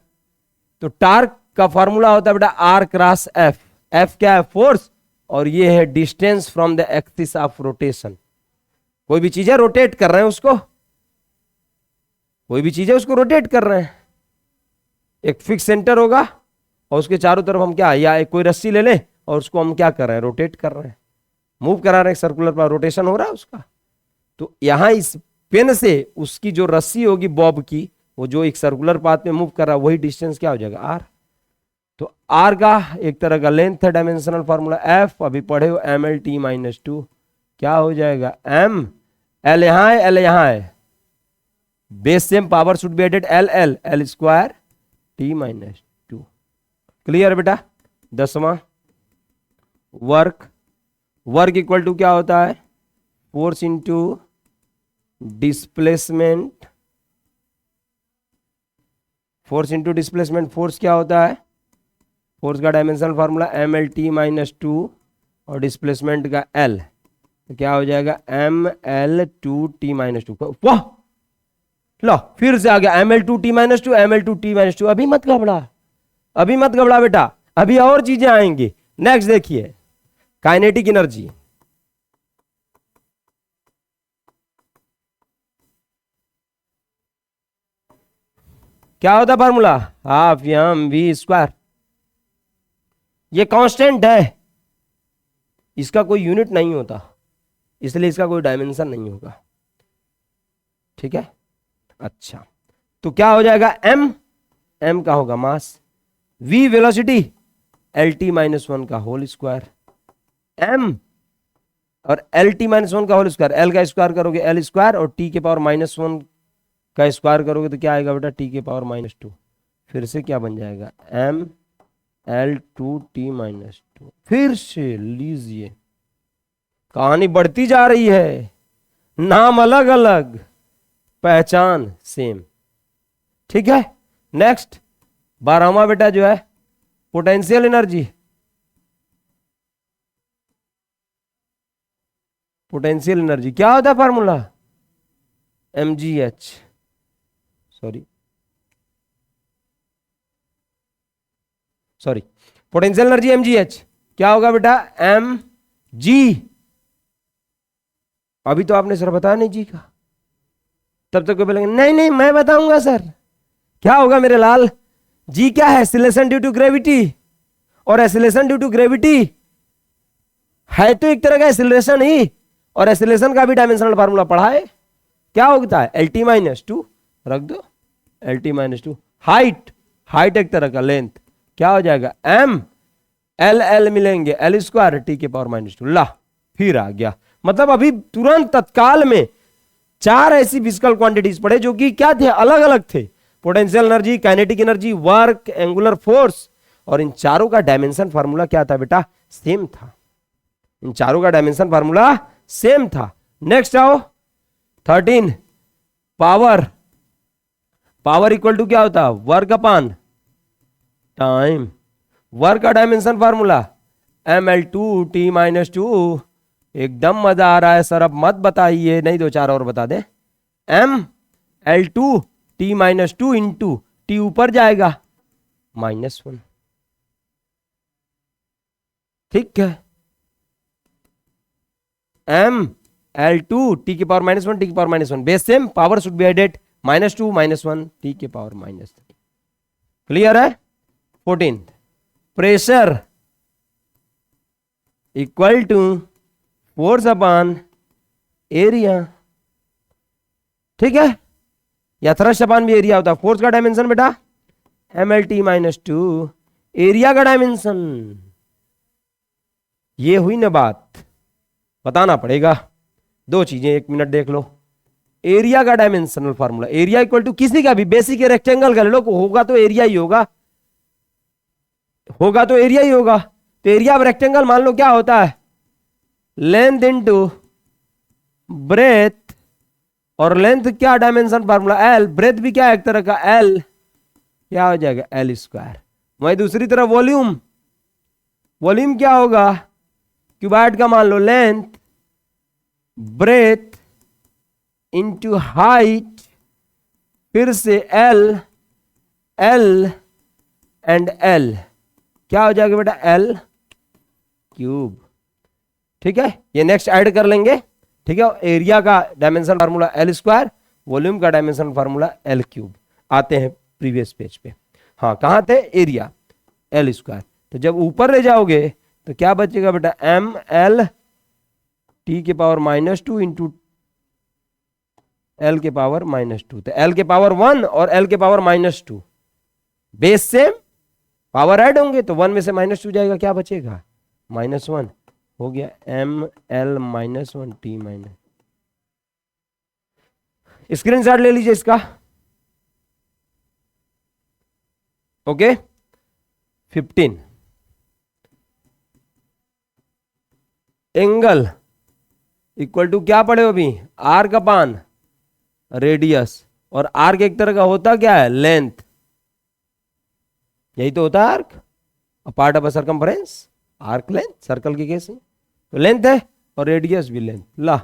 तो टॉर्क का फॉर्मूला होता है बेटा आर क्रॉस एफ. एफ क्या है? फोर्स. और ये है distance from the axis of rotation. कोई भी चीज है रोटेट कर रहे हैं उसको, कोई भी चीज है उसको रोटेट कर रहे हैं. एक फिक्स सेंटर होगा और उसके चारों तरफ हम क्या, या एक कोई रस्सी ले लें और उसको हम क्या कर रहे हैं? रोटेट कर रहे हैं, मूव करा रहे हैं. सर्कुलर पर रोटेशन हो रहा है उसका. तो यहां इस पेन से उसकी जो रस्सी होगी बॉब की, वो जो एक सर्कुलर पाथ में मूव कर रहा है, वही डिस्टेंस क्या हो जाएगा? आर. तो आर का एक तरह का लेंथ है डायमेंशनल फार्मूला एफ. अभी पढ़े हो M L T minus two. क्या हो जाएगा? एम. एल यहां है, एल यहां है. Base same, power should be added. L L L square T minus two. Clear बेटा? 10वां वर्क. वर्क इक्वल टू क्या होता है? Force into displacement. Force into displacement. Force क्या होता है? फोर्स का dimensional formula M L T minus two और डिस्प्लेसमेंट का एल. तो क्या हो जाएगा? M L two T minus two. वाह, लो फिर से आ गया M L two T minus two, M L two T minus two. अभी मत घबरा, अभी मत घबरा बेटा, अभी और चीजें आएंगी. नेक्स्ट देखिए काइनेटिक एनर्जी. क्या होता है formula? Half M V square. ये कांस्टेंट है, इसका कोई यूनिट नहीं होता, इसलिए इसका कोई डायमेंशन नहीं होगा. ठीक है. अच्छा, तो क्या हो जाएगा? एम. एम का होगा mass. V velocity L T minus one का होल स्क्वायर. एम और एल टी माइनस वन का होल स्क्वायर. एल का स्क्वायर करोगे एल स्क्वायर और टी के पावर माइनस वन का स्क्वायर करोगे तो क्या आएगा बेटा? टी के पावर माइनस टू. फिर से क्या बन जाएगा? M L two T minus two. फिर से लीजिए, कहानी बढ़ती जा रही है. नाम अलग अलग, पहचान सेम. ठीक है. नेक्स्ट 12वां बेटा जो है पोटेंशियल एनर्जी. पोटेंशियल एनर्जी क्या होता है formula? M G H. Sorry, sorry, potential energy mgh क्या होगा बेटा, mg। अभी तो आपने सर बताया नहीं जी का, तब तक कोई बोलेंगे नहीं नहीं मैं बताऊंगा सर। क्या होगा मेरे लाल, जी क्या है, एक्सीलरेशन ड्यू टू ग्रेविटी, और एक्सीलरेशन ड्यू टू ग्रेविटी है तो एक तरह का एक्सीलरेशन ही, और एक्सीलरेशन का भी डायमेंशनल फार्मूला पढ़ा है, क्या होता है LT माइनस टू, रख दो LT minus two. Height, height एक तरह का लेंथ, क्या हो जाएगा m L मिलेंगे L स्क्वायर T के पावर माइनस टू। ला फिर आ गया, मतलब अभी तुरंत तत्काल में 4 ऐसी फिजिकल क्वांटिटीज पढ़े जो कि क्या थे, अलग अलग थे, potential energy, kinetic energy, work, angular force, और इन चारों का डायमेंशन फार्मूला क्या था बेटा, सेम था। इन चारों का डायमेंशन फार्मूला सेम था। नेक्स्ट आओ 13, पावर, पावर इक्वल टू क्या होता, वर्क अपान टाइम। वर्क का dimension formula ml2t minus to. एकदम मजा आ रहा है सर, अब मत बताइए, नहीं 2-4 और बता दे। ml2t minus two into T ऊपर जाएगा -1, ठीक है। ml2 t की पावर -1 t की power -1, base same, power should be added -2 -1 t की पावर -3। क्लियर है। 14, pressure equal to force upon area, ठीक है, या थ्रस्ट अपॉन भी एरिया होता है। फोर्स का डायमेंशन बेटा mlt माइनस टू, एरिया का डायमेंशन, ये हुई ना बात, बताना पड़ेगा। 2 चीजें 1 मिनट देख लो। एरिया का dimensional formula, area equal to किसी का भी, बेसिक रेक्टेंगल का ले लो, होगा तो एरिया ही होगा, होगा तो एरिया ही होगा। तो एरिया ऑफ रेक्टेंगल मान लो क्या होता है, लेंथ इनटू ब्रेथ, और लेंथ क्या डायमेंशन फार्मूला L, ब्रेथ भी क्या है एक तरह का L, क्या हो जाएगा L स्क्वायर। वहीं दूसरी तरफ वॉल्यूम, वॉल्यूम क्या होगा, क्यूबाइड का मान लो लेंथ ब्रेथ इंटू हाइट, फिर से L एंड L, क्या हो जाएगा बेटा L क्यूब, ठीक है। ये नेक्स्ट ऐड कर लेंगे, ठीक है। एरिया का dimension formula L square, volume का डायमेंशन फार्मूला L क्यूब। आते हैं प्रीवियस पेज पे, हाँ कहां थे, एरिया L स्क्वायर। तो जब ऊपर ले जाओगे तो क्या बचेगा बेटा, ml t के पावर -2 इंटू L के पावर -2। तो L के पावर 1 और L के power -2, base same, power add होंगे तो 1 में से -2 जाएगा, क्या बचेगा -1, हो गया ml -1 t माइनस। स्क्रीनशॉट ले लीजिए इसका, ओके। 15, एंगल इक्वल टू क्या पढ़े हो अभी, आर्क अपान रेडियस, और आर्क एक तरह का होता क्या है, लेंथ, यही तो होता है arc, part of a circumference, arc length, circle के केस में तो लेंथ है और रेडियस भी लेंथ। ला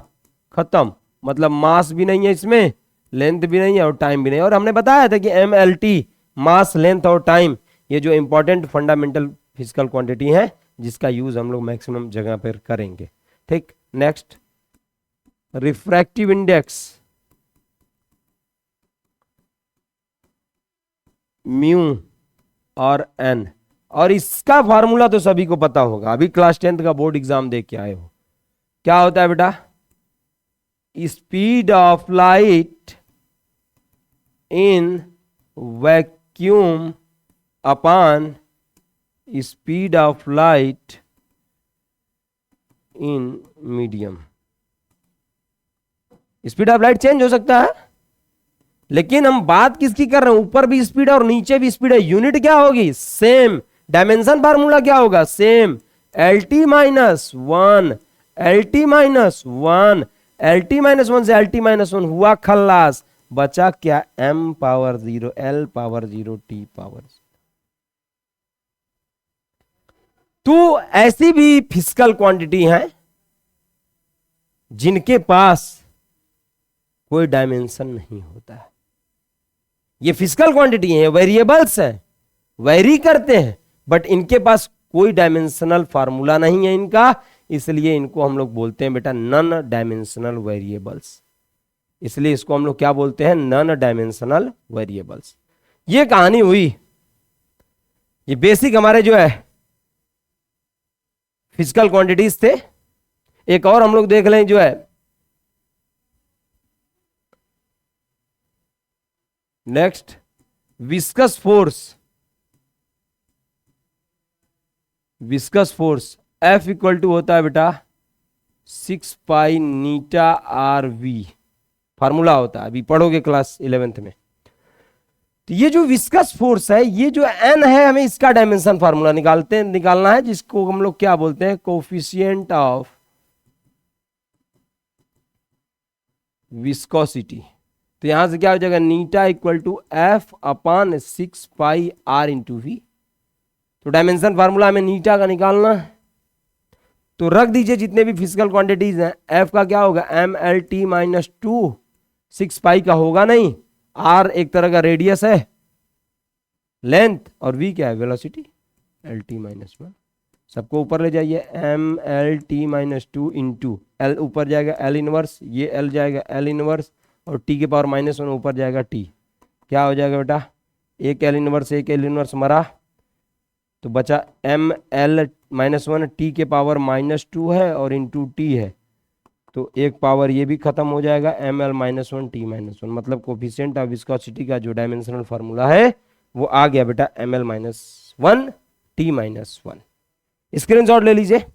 खत्म, मतलब मास भी नहीं है इसमें, लेंथ भी नहीं है और टाइम भी नहीं। और हमने बताया था कि mlt, मास, लेंथ और टाइम, ये जो इंपॉर्टेंट फंडामेंटल फिजिकल क्वांटिटी है जिसका यूज हम लोग मैक्सिमम जगह पर करेंगे, ठीक। नेक्स्ट, रिफ्रैक्टिव इंडेक्स म्यू और n, और इसका फार्मूला तो सभी को पता होगा, अभी क्लास 10th का बोर्ड एग्जाम दे के आए हो। क्या होता है बेटा, speed of light in vacuum upon speed of light in medium. Speed of light change हो सकता है, लेकिन हम बात किसकी कर रहे हैं, ऊपर भी स्पीड है और नीचे भी स्पीड है, यूनिट क्या होगी, सेम। डायमेंशन फार्मूला क्या होगा, same, LT minus one, LT minus one, LT minus one से LT माइनस वन हुआ खल्लास, बचा क्या, m power 0 L power 0 T power. तो ऐसी भी फिजिकल क्वांटिटी हैं जिनके पास कोई डायमेंशन नहीं होता है। ये फिजिकल क्वांटिटी है, वेरिएबल्स हैं, वेरी करते हैं, बट इनके पास कोई डायमेंशनल फार्मूला नहीं है इनका, इसलिए इनको हम लोग बोलते हैं बेटा नॉन डायमेंशनल वेरिएबल्स। इसलिए इसको हम लोग क्या बोलते हैं? Non dimensional variables. ये कहानी हुई, ये बेसिक हमारे जो है फिजिकल क्वांटिटीज थे। एक और हम लोग देख लें जो है next, viscous force. Viscous force F equal to होता है बेटा 6 pi eta R V, formula होता है, अभी पढ़ोगे क्लास 11th में। तो ये जो विस्कस फोर्स है, ये जो N है, हमें इसका डायमेंशन फार्मूला निकालना है, जिसको हम लोग क्या बोलते हैं? Coefficient of viscosity. तो यहां से क्या हो जाएगा? Eta equal to F upon 6 pi r into V. तो डायमेंशन फार्मूला हमें नीटा का निकालना है, तो रख दीजिए जितने भी फिजिकल क्वांटिटीज हैं। F का क्या होगा? MLT माइनस 2, 6 पाई का होगा नहीं, R एक तरह का रेडियस है, लेंथ, और V क्या है? Velocity, LT minus 1। सबको ऊपर ले जाइए, MLT माइनस 2 इंटू L ऊपर जाएगा L इनवर्स, ये L जाएगा L इनवर्स, और T के पावर माइनस 1 ऊपर जाएगा T। क्या हो जाएगा बेटा? एक L इनवर्स एक L इनवर्स मरा, तो बचा ML माइनस 1, T के पावर माइनस 2 है और इंटू T है, तो एक पावर ये भी खत्म हो जाएगा, ML माइनस 1 T माइनस 1। मतलब कोफिशिएंट ऑफ विस्कोसिटी का जो डायमेंशनल फार्मूला है वो आ गया बेटा ML minus 1 T minus 1। Screenshot ले लीजिए।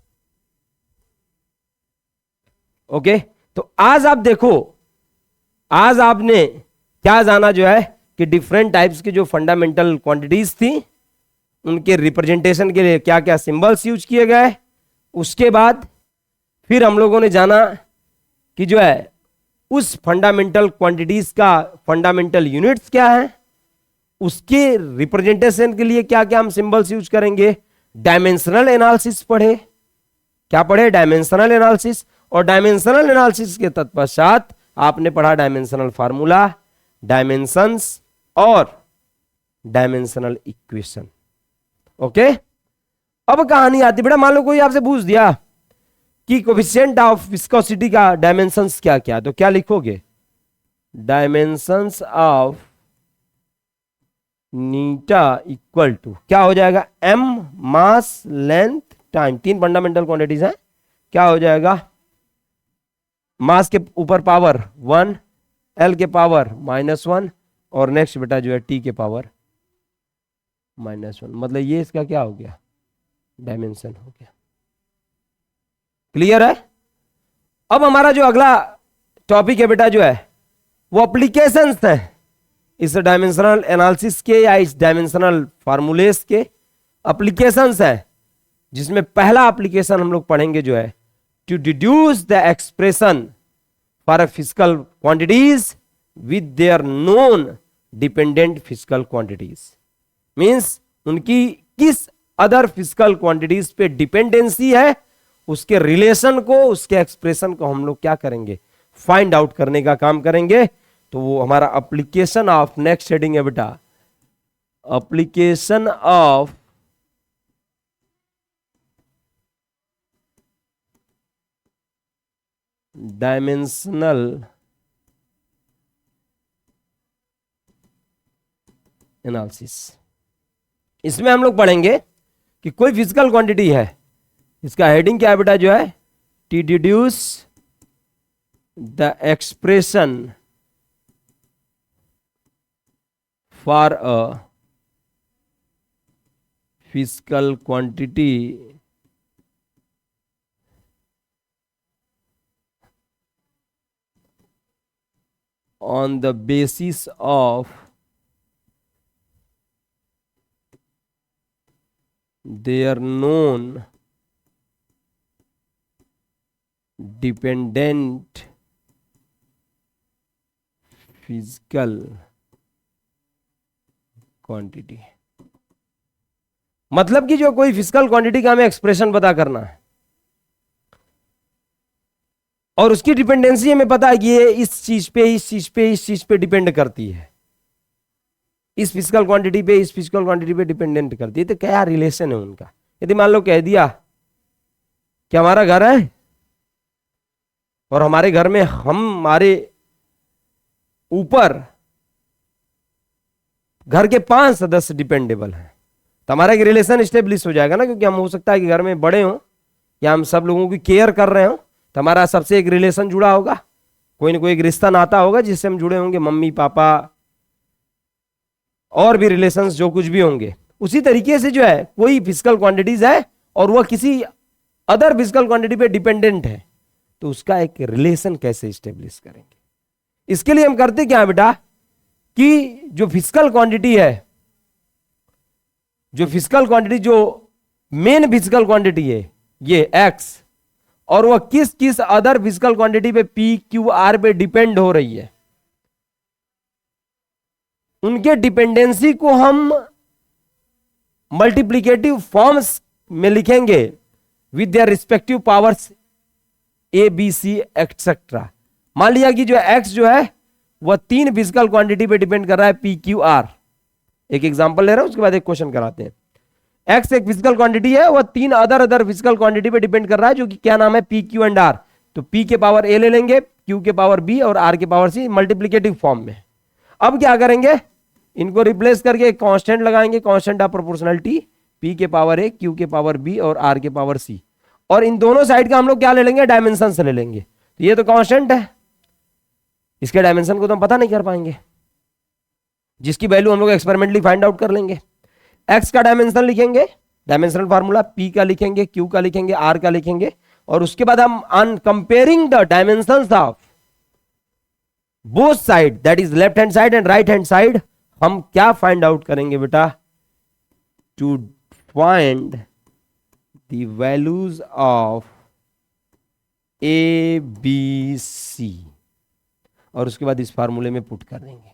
ओके, तो आज आप देखो, आज आपने क्या जाना जो है कि डिफरेंट टाइप्स के जो फंडामेंटल क्वांटिटीज थी उनके रिप्रेजेंटेशन के लिए क्या क्या सिंबल्स यूज किए गए। उसके बाद फिर हम लोगों ने जाना कि जो है उस फंडामेंटल क्वांटिटीज का फंडामेंटल यूनिट्स क्या है, उसके रिप्रेजेंटेशन के लिए क्या क्या हम सिंबल्स यूज करेंगे। डायमेंशनल एनालिसिस पढ़े, क्या पढ़े? Dimensional analysis. और डायमेंशनल एनालिसिस के तत्पश्चात आपने पढ़ा डायमेंशनल फार्मूला, डायमेंशंस और डायमेंशनल इक्वेशन। ओके, अब कहानी आती बेटा, मान लो कोई आपसे पूछ दिया कि कोफिशिएंट ऑफ विस्कोसिटी का डायमेंशंस क्या क्या, तो क्या लिखोगे? Dimensions of eta equal to क्या हो जाएगा? M मास लेंथ टाइम, तीन फंडामेंटल क्वांटिटीज हैं, क्या हो जाएगा? मास के ऊपर पावर 1, L के पावर -1, और नेक्स्ट बेटा जो है T के पावर -1। मतलब ये इसका क्या हो गया? डायमेंशन हो गया। क्लियर है? अब हमारा जो अगला टॉपिक है बेटा जो है वो एप्लीकेशंस है इस डायमेंशनल एनालिसिस के या इस डायमेंशनल फार्मूलेस के। एप्लीकेशंस है जिसमें पहला एप्लीकेशन हम लोग पढ़ेंगे जो है to deduce the expression for physical quantities with their known dependent physical quantities. Means उनकी किस अदर फिजिकल क्वांटिटीज पे डिपेंडेंसी है, उसके रिलेशन को, उसके एक्सप्रेशन को हम लोग क्या करेंगे? फाइंड आउट करने का काम करेंगे। तो वो हमारा एप्लीकेशन ऑफ नेक्स्ट हेडिंग है बेटा, एप्लीकेशन ऑफ डायमेंशनल एनालिसिस। इसमें हम लोग पढ़ेंगे कि कोई फिजिकल क्वांटिटी है, इसका हेडिंग क्या है बेटा जो है to deduce the expression for a physical quantity on the basis of their known dependent physical quantity। मतलब कि जो कोई फिजिकल क्वांटिटी का हमें एक्सप्रेशन पता करना है और उसकी डिपेंडेंसी हमें पता है कि ये इस चीज पे इस चीज पे इस चीज पे डिपेंड करती है। इस फिजिकल क्वांटिटी पे इस फिजिकल क्वांटिटी पे डिपेंडेंट करती है। तो क्या रिलेशन है उनका? यदि मान लो कह दिया कि हमारा घर है और हमारे घर में हमारे ऊपर घर के 5 सदस्य डिपेंडेबल हैं, तो हमारा एक रिलेशन स्टेब्लिश हो जाएगा ना, क्योंकि हम हो सकता है कि घर में बड़े हों या हम सब लोगों की केयर कर रहे हो, तो हमारा सबसे एक रिलेशन जुड़ा होगा, कोई ना कोई एक रिश्ता नाता होगा जिससे हम जुड़े होंगे, मम्मी पापा और भी रिलेशंस जो कुछ भी होंगे। उसी तरीके से जो है कोई फिजिकल क्वांटिटीज है और वह किसी अदर फिजिकल क्वांटिटी पे डिपेंडेंट है, तो उसका एक रिलेशन कैसे स्टेब्लिश करेंगे? इसके लिए हम करते क्या है बेटा कि जो फिजिकल क्वांटिटी है, जो मेन फिजिकल क्वांटिटी है ये एक्स, और वह किस किस अदर फिजिकल क्वांटिटी पे पी क्यू आर पे डिपेंड हो रही है, उनके डिपेंडेंसी को हम मल्टीप्लिकेटिव फॉर्म्स में लिखेंगे with their respective powers A B C etcetera. मान लिया कि जो एक्स जो है वह 3 फिजिकल क्वांटिटी पे डिपेंड कर रहा है, पी क्यू आर। एक एग्जांपल ले रहा हूं, उसके बाद एक क्वेश्चन कराते हैं। एक्स एक फिजिकल क्वांटिटी है, वह 3 अदर फिजिकल क्वांटिटी पे डिपेंड कर रहा है, जो कि क्या नाम है, पी क्यू एंड आर। तो पी के पावर ए ले लेंगे, क्यू के पावर बी और आर के पावर सी, मल्टीप्लिकेटिव फॉर्म में। अब क्या करेंगे, इनको रिप्लेस करके कांस्टेंट लगाएंगे, कांस्टेंट ऑफ प्रोपोर्शनलिटी, पी के पावर ए, क्यू के पावर बी और आर के पावर सी, और इन दोनों साइड का हम लोग क्या ले लेंगे, डायमेंशन से ले लेंगे। तो ये तो कांस्टेंट है, इसके डायमेंशन को तो हम पता नहीं कर पाएंगे, जिसकी वैल्यू हम लोग एक्सपेरिमेंटली फाइंड आउट कर लेंगे। एक्स का डायमेंशन लिखेंगे, डायमेंशनल फार्मूला, पी का लिखेंगे, क्यू का लिखेंगे, आर का लिखेंगे, और उसके बाद हम on comparing the dimensions of both side, that is left hand side and right hand side, हम क्या फाइंड आउट करेंगे बेटा, to find the values of A B C, और उसके बाद इस फार्मूले में पुट कर देंगे,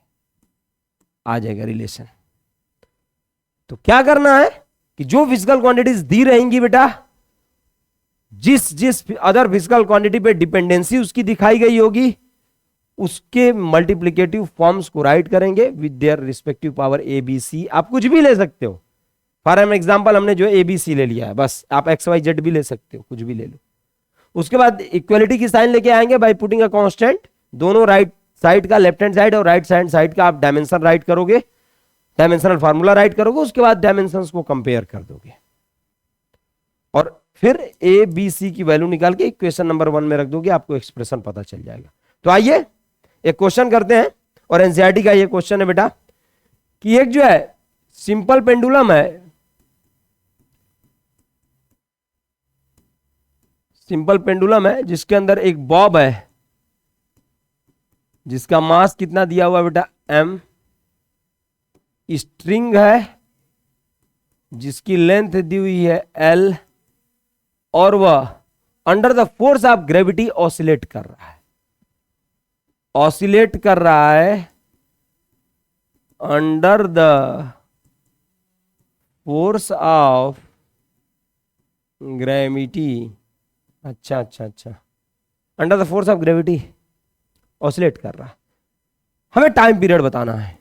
आ जाएगा रिलेशन। तो क्या करना है कि जो फिजिकल क्वांटिटीज दी रहेंगी बेटा, जिस अदर फिजिकल क्वांटिटी पे डिपेंडेंसी उसकी दिखाई गई होगी, उसके मल्टीप्लिकेटिव फॉर्म्स को राइट करेंगे with their respective power A B C. आप कुछ भी ले सकते हो, फॉर एग्जांपल हमने जो ए बी सी ले लिया है, बस आप एक्स वाई जेड भी ले सकते हो, कुछ भी ले लो। उसके बाद इक्वलिटी की साइन लेके आएंगे बाय पुटिंग अ कांस्टेंट, दोनों राइट साइड का, लेफ्ट हैंड साइड और राइट हैंड साइड का आप डायमेंशन राइट करोगे, डायमेंशनल फार्मूला राइट करोगे, उसके बाद डायमेंशंस को कंपेयर कर दोगे, और फिर ए बी सी की वैल्यू निकाल के इक्वेशन नंबर 1 में रख दोगे, आपको एक्सप्रेशन पता चल जाएगा। तो आइए एक क्वेश्चन करते हैं, और एनसीईआरटी का ये क्वेश्चन है बेटा कि एक जो है सिंपल पेंडुलम है, सिंपल पेंडुलम है जिसके अंदर एक बॉब है, जिसका मास कितना दिया हुआ बेटा, m, स्ट्रिंग है जिसकी लेंथ दी हुई है l, और वह under the force of gravity oscillate कर रहा है, under the force of gravity. अच्छा, under the force of gravity oscillate कर रहा है। हमें टाइम पीरियड बताना है,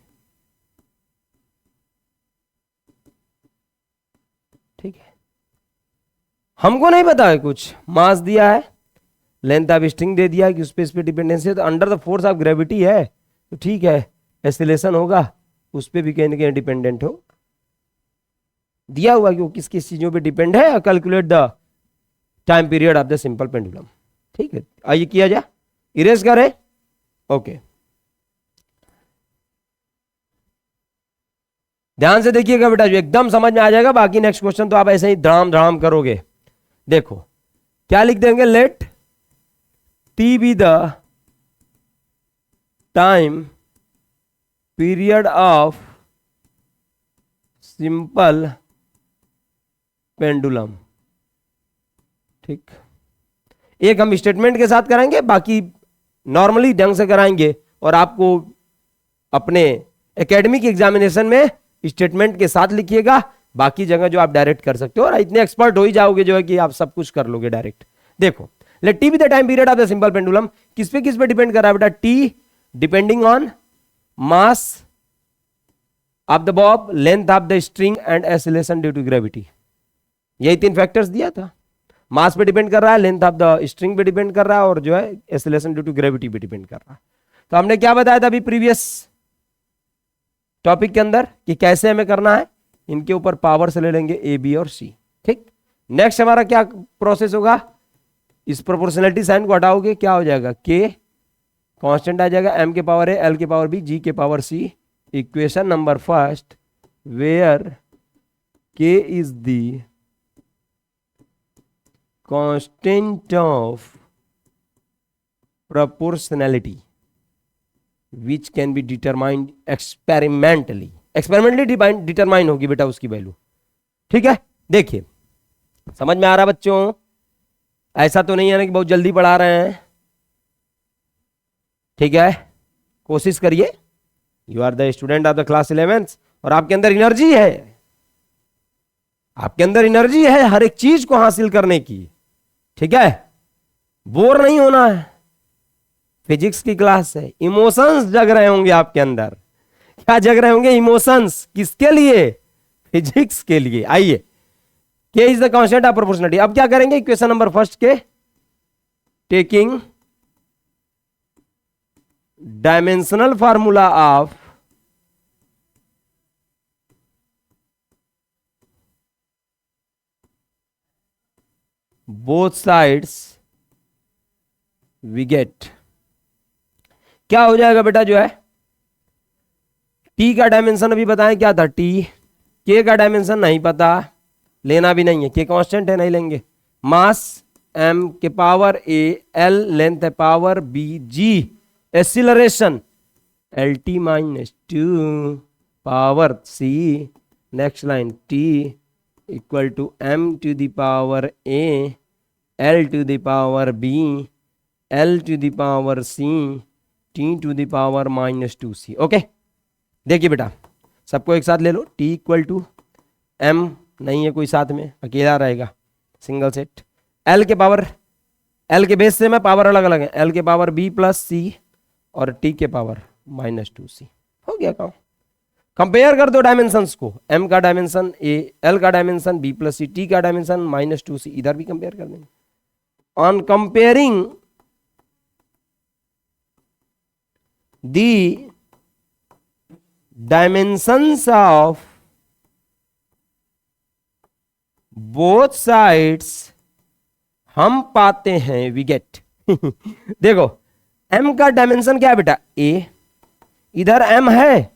ठीक है, हमको नहीं पता है कुछ, मास दिया है, लेंथ ऑफ स्ट्रिंग दे दिया है कि उस पे इस पे डिपेंडेंसी है, तो under the force of gravity है, तो ठीक है, एसिलेशन होगा, उस पे भी कहीं ना कहीं डिपेंडेंट हो, दिया हुआ कि वो किस किस चीजों पे डिपेंड है, calculate the time period of the simple pendulum. ठीक है, आइए किया जाए, इरेज करें, ओके। ध्यान से देखिएगा बेटा, जो एकदम समझ में आ जाएगा, बाकी नेक्स्ट क्वेश्चन तो आप ऐसे ही धड़ाम करोगे। देखो क्या लिख देंगे, let T be the time period of simple pendulum. ठीक, एक हम स्टेटमेंट के साथ कराएंगे, बाकी नॉर्मली ढंग से कराएंगे, और आपको अपने एकेडमिक एग्जामिनेशन में स्टेटमेंट के साथ लिखिएगा, बाकी जगह जो आप डायरेक्ट कर सकते हो, और इतने एक्सपर्ट हो ही जाओगे जो है कि आप सब कुछ कर लोगे डायरेक्ट। देखो, let T be the time period of the simple pendulum, किस पे डिपेंड कर रहा है बेटा, T depending on mass of the bob, length of the string and acceleration due to gravity. यही 3 फैक्टर्स दिया था। मास पे डिपेंड कर रहा है, लेंथ ऑफ द स्ट्रिंग पे डिपेंड कर रहा है, और जो है एक्सीलरेशन ड्यू टू ग्रेविटी पे डिपेंड कर रहा है। तो हमने क्या बताया था अभी प्रीवियस टॉपिक के अंदर कि कैसे हमें करना है, इनके ऊपर पावर से ले लेंगे ए बी और सी। ठीक, नेक्स्ट हमारा क्या प्रोसेस होगा, इस प्रोपोर्शनलिटी साइन को हटाओगे, क्या हो जाएगा, के कांस्टेंट आ जाएगा, एम के पावर ए, एल के पावर बी, जी के power C. Equation number first where K is the constant of proportionality which can be determined experimentally determine होगी बेटा उसकी वैल्यू। ठीक है, देखिए समझ में आ रहा बच्चों, ऐसा तो नहीं है ना कि बहुत जल्दी पढ़ा रहे हैं। ठीक है, कोशिश करिए, you are the student of the class 11th और आपके अंदर एनर्जी है, आपके अंदर एनर्जी है हर एक चीज को हासिल करने की। ठीक है, बोर नहीं होना है, फिजिक्स की क्लास है, इमोशंस जग रहे होंगे आपके अंदर। क्या जग रहे होंगे, इमोशंस, किसके लिए, फिजिक्स के लिए। आइए, K is the constant of proportionality. अब क्या करेंगे, इक्वेशन नंबर फर्स्ट के taking dimensional formula of both sides we get, क्या हो जाएगा बेटा, जो है टी का डायमेंशन अभी बताएं क्या था, टी, के का डायमेंशन नहीं पता, लेना भी नहीं है, के कांस्टेंट है नहीं लेंगे, मास एम के पावर ए, एल लेंथ है power B, G acceleration L T minus two power C, next line T equal to M to the power A, L to the power B, L to the power C, T to the power minus two C. Okay, देखिए बेटा सबको एक साथ ले लो, T equal to M नहीं है कोई साथ में, अकेला रहेगा सिंगल सेट, एल के पावर, एल के बेस से मैं पावर अलग अलग है, एल के पावर बी प्लस सी और टी के पावर माइनस टू सी। हो गया काम, कंपेयर कर दो डायमेंशंस को, एम का डायमेंशन ए, एल का डायमेंशन बी प्लस सी, टी का डायमेंशन माइनस टू सी, इधर भी कंपेयर कर देंगे। On comparing the dimensions of both sides हम पाते हैं वी गेट देखो m का डायमेंशन क्या है बेटा, a, इधर m है,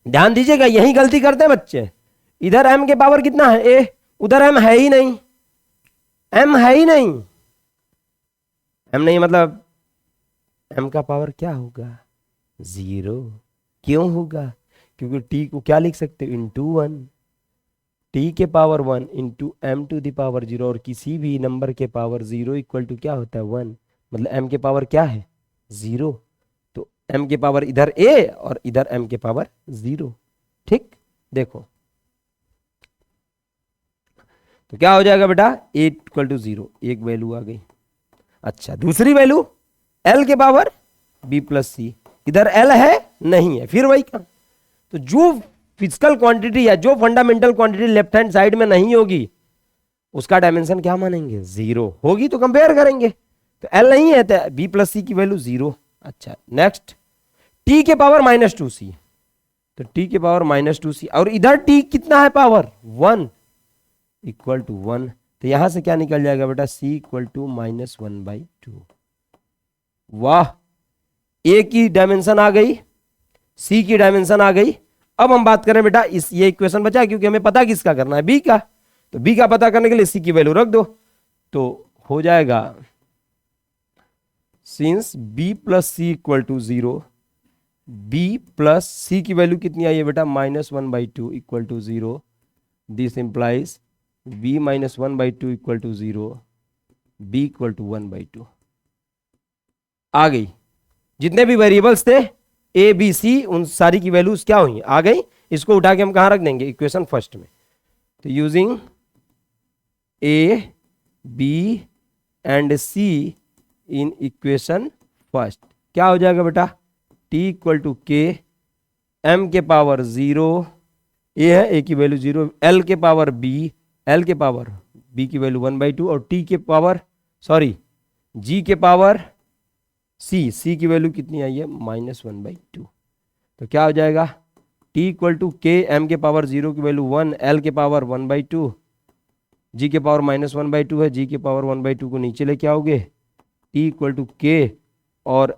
ध्यान दीजिएगा यही गलती करते हैं बच्चे, इधर m के पावर कितना है a, उधर m है ही नहीं, m है ही नहीं, m नहीं मतलब m का पावर क्या होगा, 0। क्यों होगा, क्योंकि t को क्या लिख सकते हो, इंटू 1, t के power 1 into M to the power 0, और किसी भी नंबर के पावर 0 इक्वल टू क्या होता है 1, मतलब m के पावर क्या है 0, तो m के पावर इधर a और इधर m के पावर 0। ठीक, देखो तो क्या हो जाएगा बेटा, a इक्वल टू 0, एक वैल्यू आ गई। अच्छा, दूसरी वैल्यू l के पावर b प्लस सी, इधर l है नहीं है, फिर वही काम। तो जो फिजिकल क्वांटिटी या जो fundamental quantity left hand side में नहीं होगी उसका डायमेंशन क्या मानेंगे, 0 होगी तो कंपेयर करेंगे, तो l नहीं है तो b प्लस सी की वैल्यू 0। अच्छा, नेक्स्ट t के पावर माइनस टू सी, तो t के पावर माइनस टू सी, और इधर t कितना है पावर 1 इक्वल टू 1, तो यहां से क्या निकल जाएगा बेटा, c इक्वल टू माइनस 1/2। वाह, a की डायमेंशन आ गई, c की डायमेंशन आ गई। अब हम बात करें बेटा इस, ये इक्वेशन बचा क्योंकि हमें पता किसका करना है, b का, तो b का पता करने के लिए c की वैल्यू रख दो, तो हो जाएगा since b plus C equal to 0, b plus C की वैल्यू कितनी आई है बेटा, -1/2 equal to 0, this implies b minus 1/2 equal to 0, b equal to 1/2 आ गई। जितने भी वेरिएबल्स थे ए बी सी, उन सारी की वैल्यूज क्या हुई, आ गई। इसको उठा के हम कहां रख देंगे, इक्वेशन फर्स्ट में। तो using A B and C in equation first, क्या हो जाएगा बेटा, t equal to K m के पावर 0, a है, a की वैल्यू 0, l के पावर b, l के पावर b की वैल्यू 1/2 और t के पावर g के पावर c की वैल्यू कितनी आई है -1/2। तो क्या हो जाएगा t equal to k, m के पावर 0 की वैल्यू 1, l के पावर 1/2, g के पावर -1/2 है, g के पावर 1/2 को नीचे लेके आओगे, t इक्वल टू k और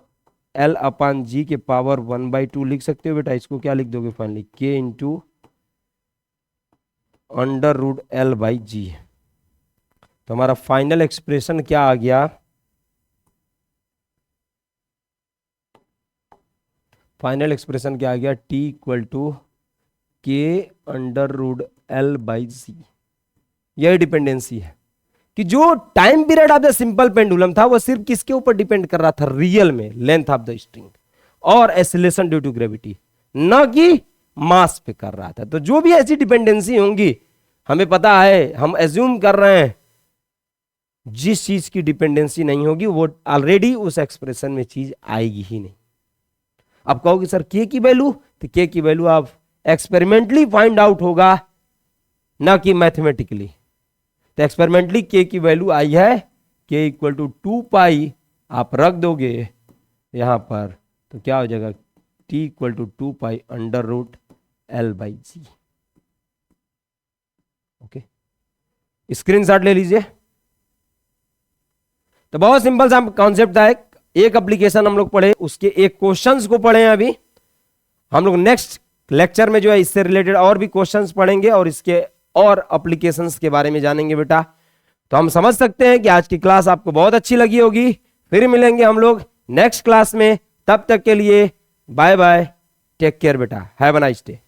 l अपान जी के पावर 1/2 लिख सकते हो बेटा। इसको क्या लिख दोगे फाइनली, k इंटू √l/g। तो हमारा फाइनल एक्सप्रेशन क्या आ गया, फाइनल एक्सप्रेशन क्या आ गया, t equal to k √l/g। यही डिपेंडेंसी है कि जो time period of the simple pendulum था वो सिर्फ किसके ऊपर डिपेंड कर रहा था, रियल में लेंथ ऑफ द स्ट्रिंग और एसिलेशन ड्यू टू ग्रेविटी, न कि मास पे कर रहा था। तो जो भी ऐसी डिपेंडेंसी होंगी, हमें पता है, हम एज्यूम कर रहे हैं जिस चीज की डिपेंडेंसी नहीं होगी वो ऑलरेडी उस एक्सप्रेशन में चीज आएगी ही नहीं। अब कहोगे सर के की वैल्यू, तो के की वैल्यू आप एक्सपेरिमेंटली फाइंड आउट होगा, ना कि मैथमेटिकली। तो एक्सपेरिमेंटली के की वैल्यू आई है, के इक्वल टू 2π आप रख दोगे यहां पर, तो क्या हो जाएगा, t equal to 2π √l/g। Okay, screenshot ले लीजिए। तो बहुत सिंपल सा कॉन्सेप्ट था, एक एप्लीकेशन हम लोग पढ़े, उसके एक क्वेश्चंस को पढ़े हैं। अभी हम लोग नेक्स्ट लेक्चर में जो है इससे रिलेटेड और भी क्वेश्चंस पढ़ेंगे और इसके और एप्लीकेशंस के बारे में जानेंगे बेटा। तो हम समझ सकते हैं कि आज की क्लास आपको बहुत अच्छी लगी होगी। फिर मिलेंगे हम लोग नेक्स्ट क्लास में, तब तक के लिए बाय बाय, टेक केयर बेटा, हैव अ नाइस डे।